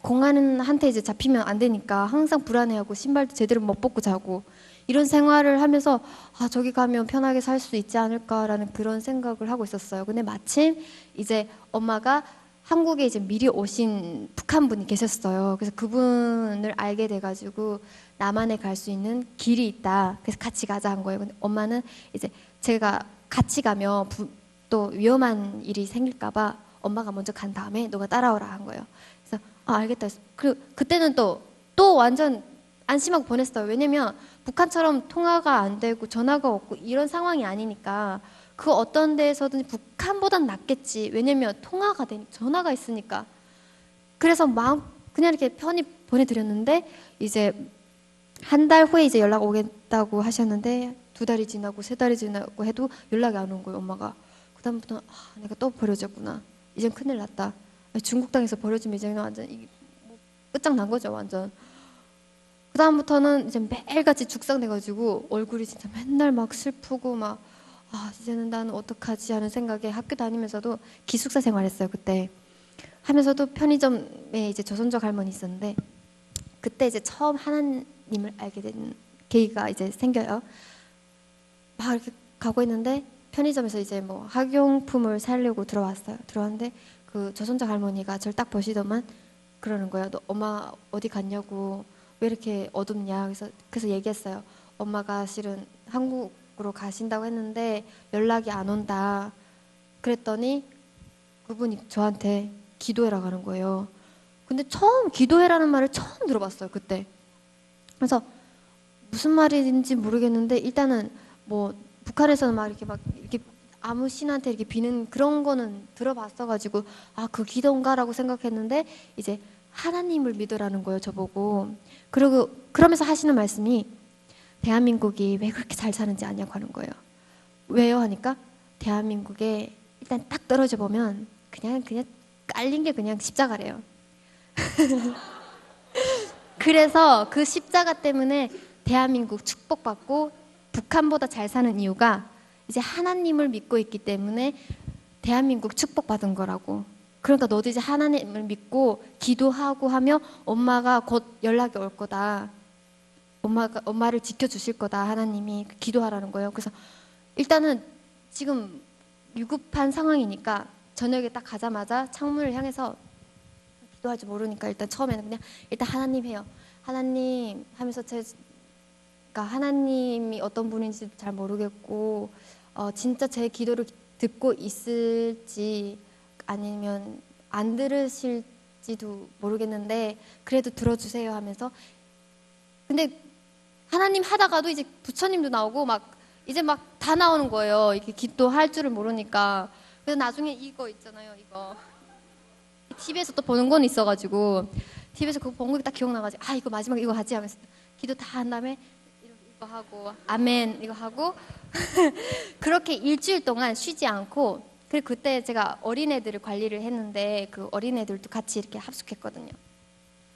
공안한테 이제 잡히면 안 되니까 항상 불안해하고 신발도 제대로 못 벗고 자고 이런 생활을 하면서 아 저기 가면 편하게 살 수 있지 않을까라는 그런 생각을 하고 있었어요. 근데 마침 이제 엄마가 한국에 이제 미리 오신 북한 분이 계셨어요. 그래서 그분을 알게 돼가지고 남한에 갈 수 있는 길이 있다. 그래서 같이 가자 한 거예요. 근데 엄마는 이제 제가 같이 가면 또 위험한 일이 생길까봐 엄마가 먼저 간 다음에 너가 따라오라 한 거예요. 그래서 아 알겠다. 그리고 그때는 또 완전 안심하고 보냈어요. 왜냐면 북한처럼 통화가 안 되고 전화가 없고 이런 상황이 아니니까 그 어떤 데에서든 북한보단 낫겠지. 왜냐면 통화가 되니까 전화가 있으니까. 그래서 막 그냥 이렇게 편히 보내드렸는데 이제 한 달 후에 이제 연락 오겠다고 하셨는데 2달이 지나고 3달이 지나고 해도 연락이 안 온 거예요. 엄마가. 그다음부터는 아, 내가 또 버려졌구나. 이젠 큰일 났다. 중국 땅에서 버려지면 이제는 완전 끝장난 거죠. 완전. 그다음부터는 이제 매일같이 죽상돼가지고 얼굴이 진짜 맨날 막 슬프고 막 아, 이제는 나는 어떡하지 하는 생각에 학교 다니면서도 기숙사 생활했어요, 그때. 하면서도 편의점에 이제 조선족 할머니 있었는데, 그때 이제 처음 하나님을 알게 된 계기가 이제 생겨요. 막 이렇게 가고 있는데, 편의점에서 이제 뭐 학용품을 사려고 들어왔어요. 들어왔는데, 그 조선족 할머니가 저를 딱 보시더만 그러는 거예요. 너 엄마 어디 갔냐고, 왜 이렇게 어둡냐. 그래서 얘기했어요. 엄마가 실은 한국으로 가신다고 했는데 연락이 안 온다. 그랬더니 그분이 저한테 기도해라 가는 거예요. 근데 처음 기도해라는 말을 처음 들어봤어요, 그때. 그래서 무슨 말인지 모르겠는데 일단은 뭐 북한에서는 막 이렇게 아무 신한테 이렇게 비는 그런 거는 들어봤어가지고 아, 그 기도인가라고 생각했는데 이제 하나님을 믿으라는 거예요, 저보고. 그리고 그러면서 하시는 말씀이 대한민국이 왜 그렇게 잘 사는지 아냐고 하는 거예요. 왜요? 하니까 대한민국에 일단 딱 떨어져 보면 그냥 깔린 게 그냥 십자가래요. 그래서 그 십자가 때문에 대한민국 축복받고 북한보다 잘 사는 이유가 이제 하나님을 믿고 있기 때문에 대한민국 축복받은 거라고. 그러니까 너도 이제 하나님을 믿고 기도하고 하며 엄마가 곧 연락이 올 거다. 엄마를 지켜주실 거다. 하나님이 기도하라는 거예요. 그래서 일단은 지금 위급한 상황이니까 저녁에 딱 가자마자 창문을 향해서 기도할 줄 모르니까 일단 처음에는 그냥 일단 하나님 해요. 하나님 하면서 제가 하나님이 어떤 분인지 잘 모르겠고 진짜 제 기도를 듣고 있을지 아니면 안 들으실지도 모르겠는데 그래도 들어주세요 하면서 근데 하나님 하다가도 이제 부처님도 나오고 막 이제 막 다 나오는 거예요. 이렇게 기도할 줄을 모르니까. 그래서 나중에 이거 있잖아요. 이거 TV에서 또 보는 건 있어가지고 TV에서 그거 본 거 딱 기억나가지고 아 이거 마지막에 이거 하지 하면서 기도 다 한 다음에 이거 하고 아멘 이거 하고 그렇게 일주일 동안 쉬지 않고 그리고 그때 제가 어린애들을 관리를 했는데 그 어린애들도 같이 이렇게 합숙했거든요.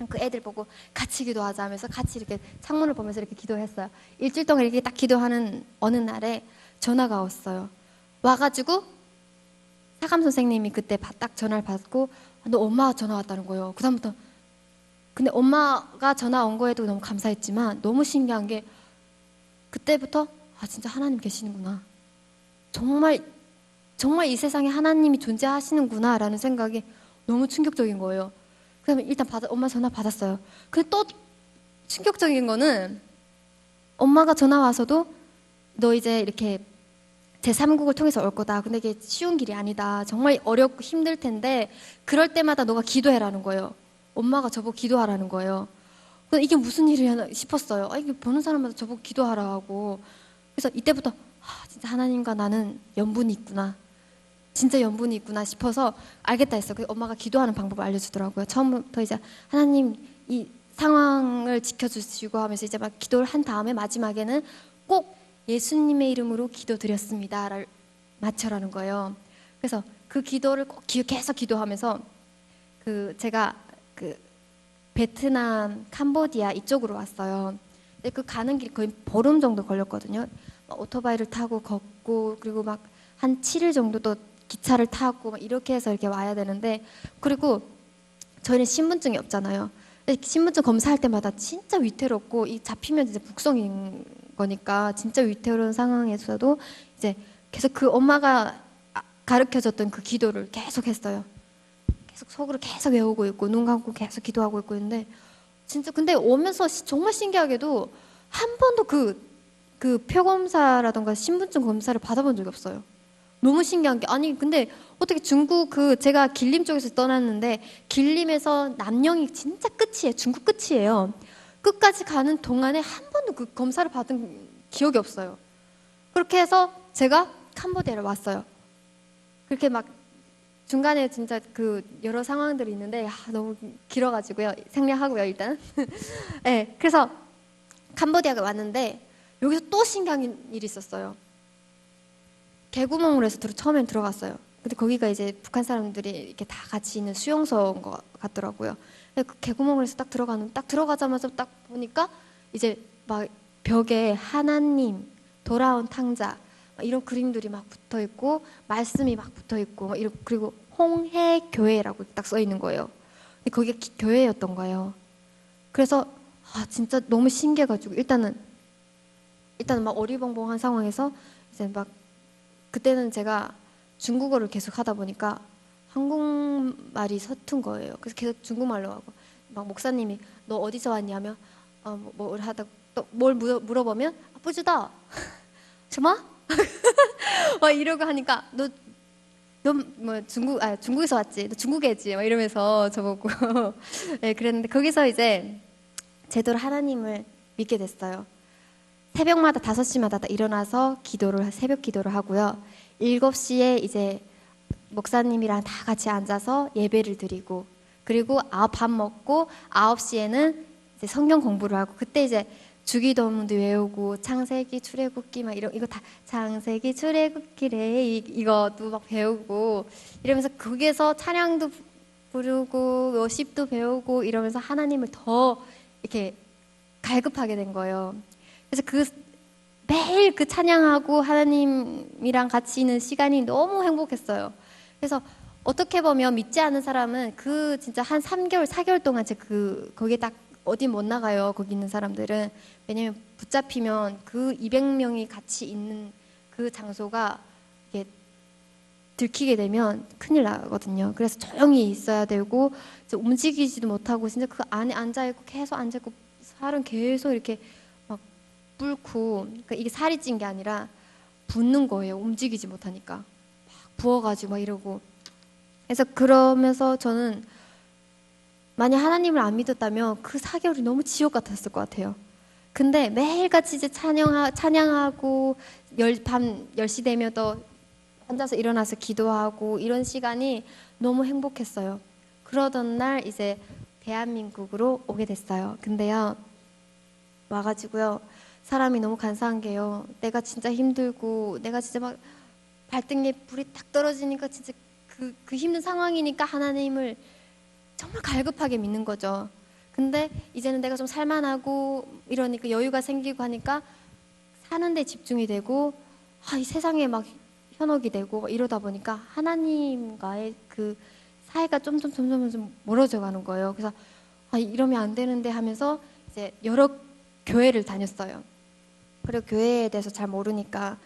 그 애들 보고 같이 기도하자 하면서 같이 이렇게 창문을 보면서 이렇게 기도했어요. 일주일 동안 이렇게 딱 기도하는 어느 날에 전화가 왔어요. 와가지고 사감 선생님이 그때 딱 전화를 받고 너 엄마가 전화 왔다는 거예요. 그다음부터 근데 엄마가 전화 온 거에도 너무 감사했지만 너무 신기한 게 그때부터 아 진짜 하나님 계시는구나. 정말 정말 이 세상에 하나님이 존재하시는구나라는 생각이 너무 충격적인 거예요. 그다음에 일단 엄마 전화 받았어요. 근데 또 충격적인 거는 엄마가 전화 와서도 너 이제 이렇게 제3국을 통해서 올 거다. 근데 이게 쉬운 길이 아니다. 정말 어렵고 힘들 텐데 그럴 때마다 너가 기도해라는 거예요. 엄마가 저보고 기도하라는 거예요. 그래서 이게 무슨 일이야 싶었어요. 아, 이게 보는 사람마다 저보고 기도하라 하고. 그래서 이때부터 아, 진짜 하나님과 나는 연분이 있구나. 진짜 연분이 있구나 싶어서 알겠다 했어요. 그래서 엄마가 기도하는 방법을 알려주더라고요. 처음부터 이제 하나님 이 상황을 지켜주시고 하면서 이제 막 기도를 한 다음에 마지막에는 꼭 예수님의 이름으로 기도드렸습니다를 맞춰라는 거예요. 그래서 그 기도를 꼭 계속 기도하면서 제가 베트남, 캄보디아 이쪽으로 왔어요. 근데 그 가는 길이 거의 보름 정도 걸렸거든요. 오토바이를 타고 걷고 그리고 막 한 7일 정도 또 기차를 타고 막 이렇게 해서 이렇게 와야 되는데 그리고 저희는 신분증이 없잖아요. 근데 신분증 검사할 때마다 진짜 위태롭고 이 잡히면 이제 북송인 거니까 진짜 위태로운 상황에서도 이제 계속 그 엄마가 가르쳐줬던 그 기도를 계속 했어요. 계속 속으로 계속 외우고 있고 눈 감고 계속 기도하고 있고 있는데 진짜 근데 오면서 정말 신기하게도 한 번도 그 표검사라던가 신분증 검사를 받아본 적이 없어요. 너무 신기한 게 아니 근데 어떻게 중국 제가 길림 쪽에서 떠났는데 길림에서 남영이 진짜 끝이에요. 중국 끝이에요. 끝까지 가는 동안에 한 번도 그 검사를 받은 기억이 없어요. 그렇게 해서 제가 캄보디아를 왔어요. 그렇게 막 중간에 진짜 여러 상황들이 있는데 너무 길어가지고요. 생략하고요 일단. 네, 그래서 캄보디아가 왔는데 여기서 또 신기한 일이 있었어요. 개구멍으로 해서 처음엔 들어갔어요. 근데 거기가 이제 북한 사람들이 이렇게 다 같이 있는 수용소인 것 같더라고요. 근데 그 개구멍으로 해서 딱 들어가자마자 딱 보니까 이제 막 벽에 하나님, 돌아온 탕자 이런 그림들이 막 붙어 있고 말씀이 막 붙어 있고 그리고 홍해교회라고 딱 써 있는 거예요. 근데 거기가 교회였던 거예요. 그래서 진짜 너무 신기해가지고 일단은 막 어리벙벙한 상황에서 이제 막 그때는 제가 중국어를 계속 하다 보니까 한국말이 서툰 거예요. 그래서 계속 중국말로 하고 막 목사님이 너 어디서 왔냐며 뭘 하다 또 뭘 물어보면 아, 뿌주다. 什么? 막 이러고 하니까 너 뭐 중국에서 왔지? 너 중국애지? 막 이러면서 저보고 네, 그랬는데 거기서 이제 제대로 하나님을 믿게 됐어요. 새벽마다 5시마다 다 일어나서 새벽 기도를 하고요. 7시에 이제 목사님이랑 다 같이 앉아서 예배를 드리고, 그리고 밥 먹고 9시에는 이제 성경 공부를 하고, 그때 이제 주기도문도 외우고 창세기 출애굽기 막 이거 다 창세기 출애굽기래 이것도 막 배우고 이러면서 거기에서 찬양도 부르고 워십도 배우고 이러면서 하나님을 더 이렇게 갈급하게 된 거예요. 그래서 매일 그 찬양하고 하나님이랑 같이 있는 시간이 너무 행복했어요. 그래서 어떻게 보면 믿지 않은 사람은 진짜 한 3개월, 4개월 동안 거기에 딱 어디 못 나가요. 거기 있는 사람들은. 왜냐면 붙잡히면 그 200명이 같이 있는 그 장소가 이게 들키게 되면 큰일 나거든요. 그래서 조용히 있어야 되고 움직이지도 못하고 진짜 그 안에 앉아있고 계속 앉아있고 살은 계속 이렇게 막 불고, 그러니까 이게 살이 찐 게 아니라 붓는 거예요. 움직이지 못하니까 막 부어가지고 막 이러고. 그래서 그러면서 저는 만약 하나님을 안 믿었다면 그 4개월이 너무 지옥 같았을 것 같아요. 근데 매일같이 이제 찬양하고 밤 10시 되면 또 앉아서 일어나서 기도하고 이런 시간이 너무 행복했어요. 그러던 날 이제 대한민국으로 오게 됐어요. 근데요, 와가지고요, 사람이 너무 간사한 게요, 내가 진짜 힘들고 내가 진짜 막 발등에 불이 딱 떨어지니까 진짜 그 힘든 상황이니까 하나님을 정말 갈급하게 믿는 거죠. 근데 이제는 내가 좀 살만하고 이러니까 여유가 생기고 하니까 사는 데 집중이 되고, 이 세상에 막 현혹이 되고 이러다 보니까 하나님과의 그 사이가 점점 멀어져 가는 거예요. 그래서 이러면 안 되는데 하면서 이제 여러 교회를 다녔어요. 그리고 교회에 대해서 잘 모르니까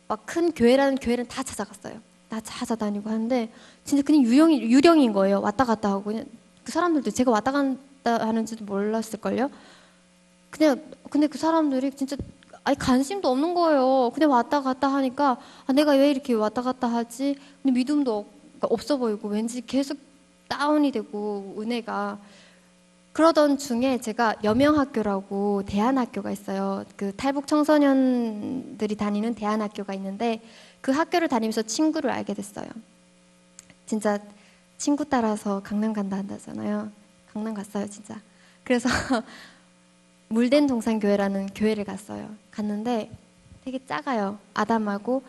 막 큰 교회라는 교회는 다 찾아갔어요. 다 찾아다니고 하는데 진짜 그냥 유령인 거예요. 왔다 갔다 하고. 그냥 그 사람들도 제가 왔다 갔다 하는지도 몰랐을걸요. 근데 그 사람들이 진짜 관심도 없는 거예요. 그냥 왔다 갔다 하니까 내가 왜 이렇게 왔다 갔다 하지? 근데 믿음도 없어 보이고 왠지 계속 다운이 되고 은혜가. 그러던 중에 제가 여명학교라고 대안학교가 있어요. 그 탈북 청소년들이 다니는 대안학교가 있는데 그 학교를 다니면서 친구를 알게 됐어요. 진짜 친구 따라서 강남 간다 한다잖아요. 강남 갔어요, 진짜. 그래서 물된 동산교회라는 교회를 갔는데 되게 작아요. 아담하고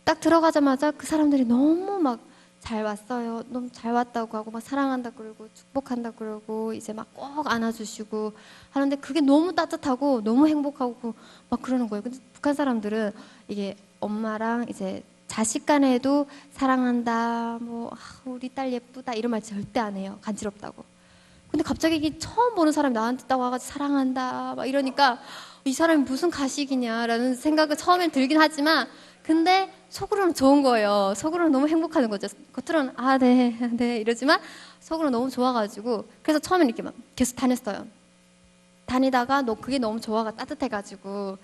딱 들어가자마자 그 사람들이 너무 막 잘 왔어요. 너무 잘 왔다고 하고 막 사랑한다 그러고 축복한다 그러고 이제 막 꼭 안아주시고 하는데 그게 너무 따뜻하고 너무 행복하고 막 그러는 거예요. 근데 북한 사람들은 이게 엄마랑 이제 자식 간에도 사랑한다, 뭐 우리 딸 예쁘다 이런 말 절대 안 해요. 간지럽다고. 근데 갑자기 이게 처음 보는 사람이 나한테 딱 와가지고 사랑한다 막 이러니까 이 사람이 무슨 가식이냐라는 생각은 처음엔 들긴 하지만 근데 속으로는 좋은 거예요. 속으로는 너무 행복하는 거죠. 겉으로는 네 이러지만 속으로는 너무 좋아가지고 그래서 처음엔 이렇게 막 계속 다녔어요. 다니다가 그게 너무 좋아가 따뜻해가지고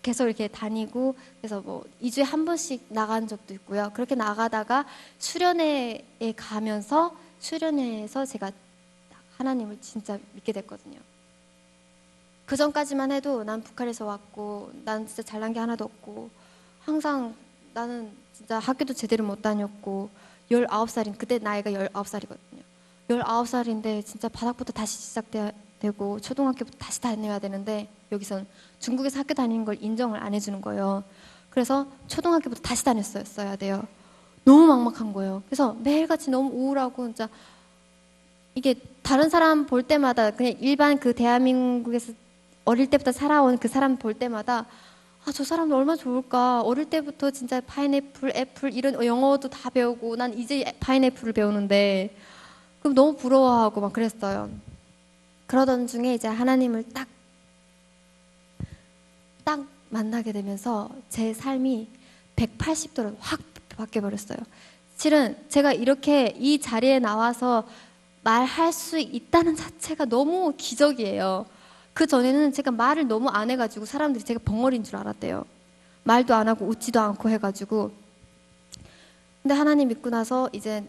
계속 이렇게 다니고 그래서 뭐 2주에 한 번씩 나간 적도 있고요. 그렇게 나가다가 수련회에 가면서 수련회에서 제가 하나님을 진짜 믿게 됐거든요. 그 전까지만 해도 난 북한에서 왔고 난 진짜 잘난 게 하나도 없고 항상 나는 진짜 학교도 제대로 못 다녔고 19살인 그때 나이가 19살이거든요. 19살인데 진짜 바닥부터 다시 시작되고 초등학교부터 다시 다녀야 되는데 여기선 중국에서 학교 다니는 걸 인정을 안 해주는 거예요. 그래서 초등학교부터 다시 다녔어야 돼요. 너무 막막한 거예요. 그래서 매일같이 너무 우울하고 진짜 이게 다른 사람 볼 때마다 그냥 일반 그 대한민국에서 어릴 때부터 살아온 그 사람 볼 때마다 저 사람들 얼마나 좋을까. 어릴 때부터 진짜 파인애플, 애플 이런 영어도 다 배우고 난 이제 파인애플을 배우는데 그럼 너무 부러워하고 막 그랬어요. 그러던 중에 이제 하나님을 딱 만나게 되면서 제 삶이 180도로 확 바뀌어버렸어요. 실은 제가 이렇게 이 자리에 나와서 말할 수 있다는 자체가 너무 기적이에요. 그 전에는 제가 말을 너무 안 해가지고 사람들이 제가 벙어리인 줄 알았대요. 말도 안 하고 웃지도 않고 해가지고. 근데 하나님 믿고 나서 이제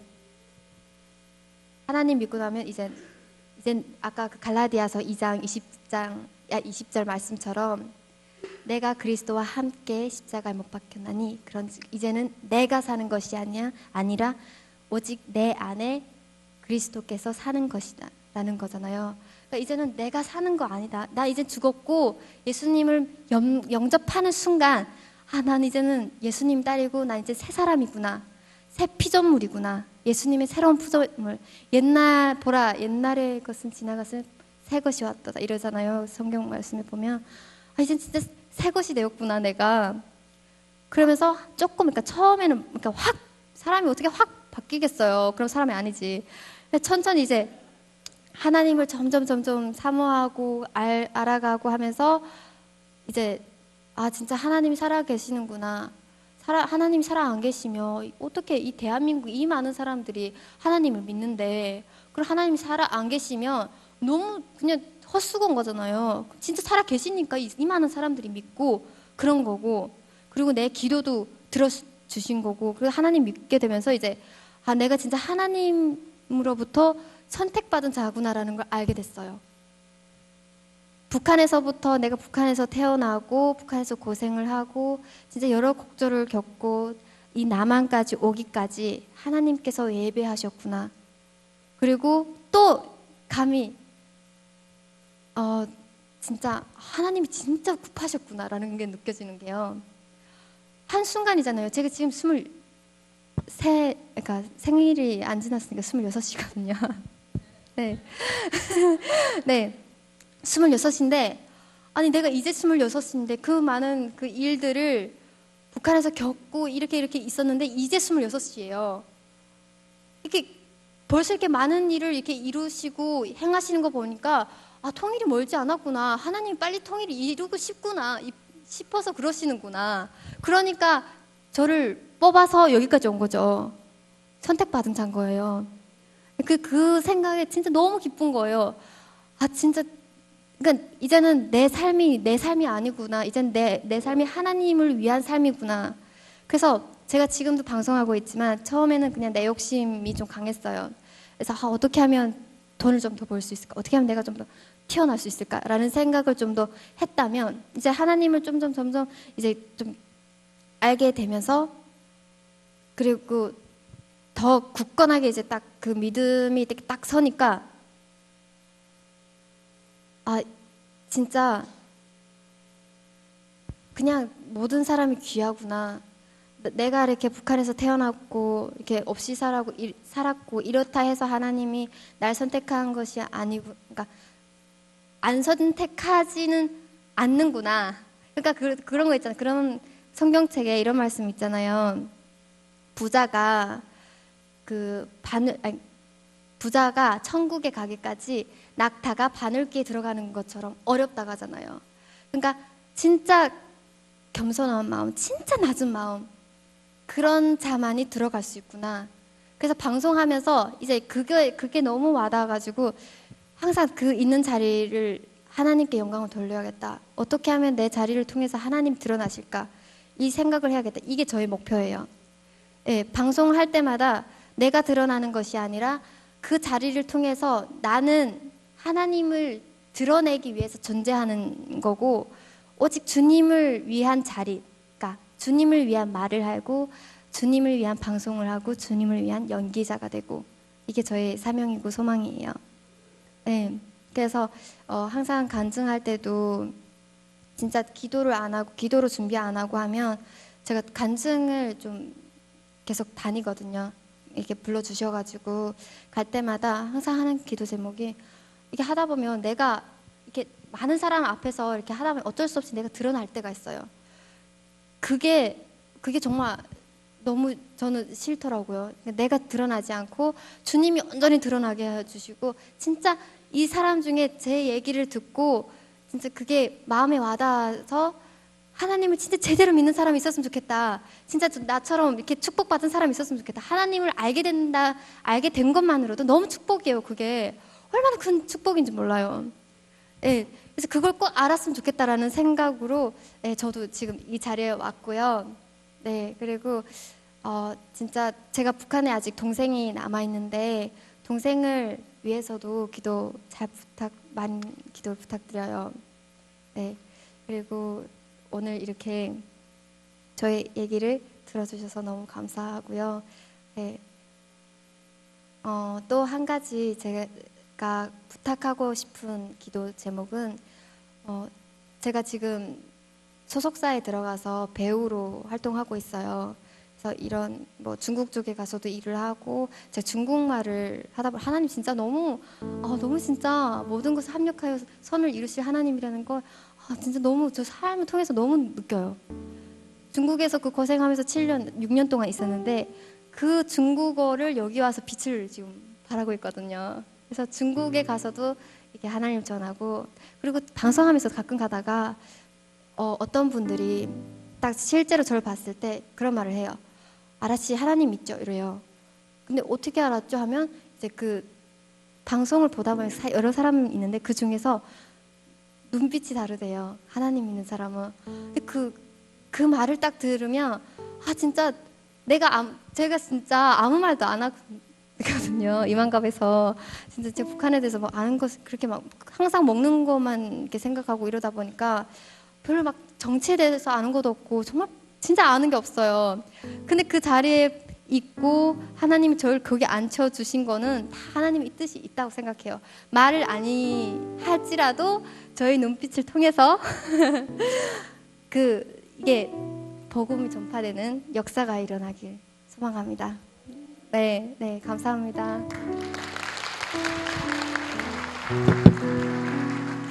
하나님 믿고 나면 이제 아까 그 갈라디아서 2장 20절 말씀처럼 내가 그리스도와 함께 십자가에 못 박혔나니 그런즉 이제는 내가 사는 것이 아니라 오직 내 안에 그리스도께서 사는 것이다 라는 거잖아요. 그러니까 이제는 내가 사는 거 아니다. 나 이제 죽었고 예수님을 영접하는 순간 난 이제는 예수님 딸이고 나 이제 새 사람이구나. 새 피조물이구나. 예수님의 새로운 피조물. 옛날의 것은 지나갔을 새 것이 왔다 이러잖아요. 성경 말씀에 보면 이제 진짜 새 것이 되었구나 내가. 그러면서 조금 그러니까 처음에는 그러니까 확 사람이 어떻게 확 바뀌겠어요. 그럼 사람이 아니지. 천천히 이제 하나님을 점점 사모하고 알아가고 하면서 이제 진짜 하나님이 살아 계시는구나. 하나님이 살아 안 계시면 어떻게 이 대한민국 이 많은 사람들이 하나님을 믿는데 그럼 하나님이 살아 안 계시면 너무 그냥 헛수고인 거잖아요. 진짜 살아 계시니까 이 많은 사람들이 믿고 그런 거고 그리고 내 기도도 들어주신 거고 그리고 하나님 믿게 되면서 이제 내가 진짜 하나님으로부터 선택받은 자구나라는 걸 알게 됐어요. 내가 북한에서 태어나고 북한에서 고생을 하고 진짜 여러 곡절을 겪고 이 남한까지 오기까지 하나님께서 예배하셨구나. 그리고 또 감히 진짜 하나님이 진짜 급하셨구나라는 게 느껴지는 게요. 한순간이잖아요. 제가 지금 그러니까 생일이 안 지났으니까 26이거든요. 네. 네. 26인데 아니 내가 이제 26인데 그 많은 그 일들을 북한에서 겪고 이렇게 있었는데 이제 26이에요. 이렇게 벌써 이렇게 많은 일을 이렇게 이루시고 행하시는 거 보니까 통일이 멀지 않았구나. 하나님이 빨리 통일을 이루고 싶어서 그러시는구나. 그러니까 저를 뽑아서 여기까지 온 거죠. 선택받은 자인 거예요. 그 생각에 진짜 너무 기쁜 거예요. 진짜 그러니까 이제는 내 삶이 아니구나. 이제는 내 삶이 하나님을 위한 삶이구나. 그래서 제가 지금도 방송하고 있지만 처음에는 그냥 내 욕심이 좀 강했어요. 그래서 어떻게 하면 돈을 좀 더 벌 수 있을까? 어떻게 하면 내가 좀 더 튀어나올 수 있을까라는 생각을 좀 더 했다면 이제 하나님을 점점 이제 좀 알게 되면서 그리고 더 굳건하게 이제 딱 그 믿음이 딱 서니까 진짜 그냥 모든 사람이 귀하구나. 내가 이렇게 북한에서 태어났고 이렇게 없이 살았고 이렇다 해서 하나님이 날 선택한 것이 아니고, 그러니까 안 선택하지는 않는구나. 그러니까 그런 거 있잖아요. 그런 성경책에 이런 말씀 있잖아요. 부자가 부자가 천국에 가기까지 낙타가 바늘귀에 들어가는 것처럼 어렵다고 하잖아요. 그러니까 진짜 겸손한 마음, 진짜 낮은 마음, 그런 자만이 들어갈 수 있구나. 그래서 방송하면서 이제 그게 너무 와닿아가지고 항상 그 있는 자리를 하나님께 영광을 돌려야겠다. 어떻게 하면 내 자리를 통해서 하나님 드러나실까? 이 생각을 해야겠다. 이게 저의 목표예요. 예, 방송할 때마다 내가 드러나는 것이 아니라 그 자리를 통해서 나는 하나님을 드러내기 위해서 존재하는 거고 오직 주님을 위한 자리, 그러니까 주님을 위한 말을 하고 주님을 위한 방송을 하고 주님을 위한 연기자가 되고 이게 저의 사명이고 소망이에요. 네, 그래서 항상 간증할 때도 진짜 기도를 안 하고 기도로 준비 안 하고 하면 제가 간증을 좀 계속 다니거든요. 이렇게 불러주셔가지고 갈 때마다 항상 하는 기도 제목이 이렇게 하다 보면 내가 이렇게 많은 사람 앞에서 이렇게 하다 보면 어쩔 수 없이 내가 드러날 때가 있어요. 그게 정말 너무 저는 싫더라고요. 내가 드러나지 않고 주님이 온전히 드러나게 해주시고 진짜 이 사람 중에 제 얘기를 듣고 진짜 그게 마음에 와닿아서 하나님을 진짜 제대로 믿는 사람이 있었으면 좋겠다. 진짜 나처럼 이렇게 축복받은 사람이 있었으면 좋겠다. 하나님을 알게 된 것만으로도 너무 축복이에요. 그게 얼마나 큰 축복인지 몰라요. 예, 그래서 그걸 꼭 알았으면 좋겠다라는 생각으로 네, 저도 지금 이 자리에 왔고요. 네, 그리고 진짜 제가 북한에 아직 동생이 남아 있는데 동생을 위해서도 기도 많이 기도 부탁드려요. 네, 그리고 오늘 이렇게 저의 얘기를 들어주셔서 너무 감사하고요. 네, 또 한 가지 제가 부탁하고 싶은 기도 제목은 제가 지금 소속사에 들어가서 배우로 활동하고 있어요. 그래서 이런 뭐 중국 쪽에 가서도 일을 하고 제가 중국말을 하다 보면 하나님 진짜 너무 진짜 모든 것을 합력하여 선을 이루실 하나님이라는 걸 진짜 너무 저 삶을 통해서 너무 느껴요. 중국에서 그 고생하면서 7년, 6년 동안 있었는데 그 중국어를 여기 와서 빛을 지금 발하고 있거든요. 그래서 중국에 가서도 이렇게 하나님 전하고 그리고 방송하면서 가끔 가다가 어떤 분들이 딱 실제로 저를 봤을 때 그런 말을 해요. 아라씨 하나님 믿죠? 이래요. 근데 어떻게 알았죠? 하면 이제 그 방송을 보다 보면 여러 사람이 있는데 그 중에서 눈빛이 다르대요. 하나님 믿는 사람은. 근데 그 말을 딱 들으면 진짜 제가 진짜 아무 말도 안 하거든요. 이만갑에서 진짜 제가 북한에 대해서 막 아는 것 그렇게 막 항상 먹는 것만 이렇게 생각하고 이러다 보니까 별로 막 정치에 대해서 아는 것도 없고 정말 진짜 아는 게 없어요. 근데 그 자리에 있고 하나님이 저를 거기 앉혀주신 거는 다 하나님의 뜻이 있다고 생각해요. 말을 아니 할지라도 저의 눈빛을 통해서 이게 복음이 전파되는 역사가 일어나길 소망합니다. 네, 감사합니다.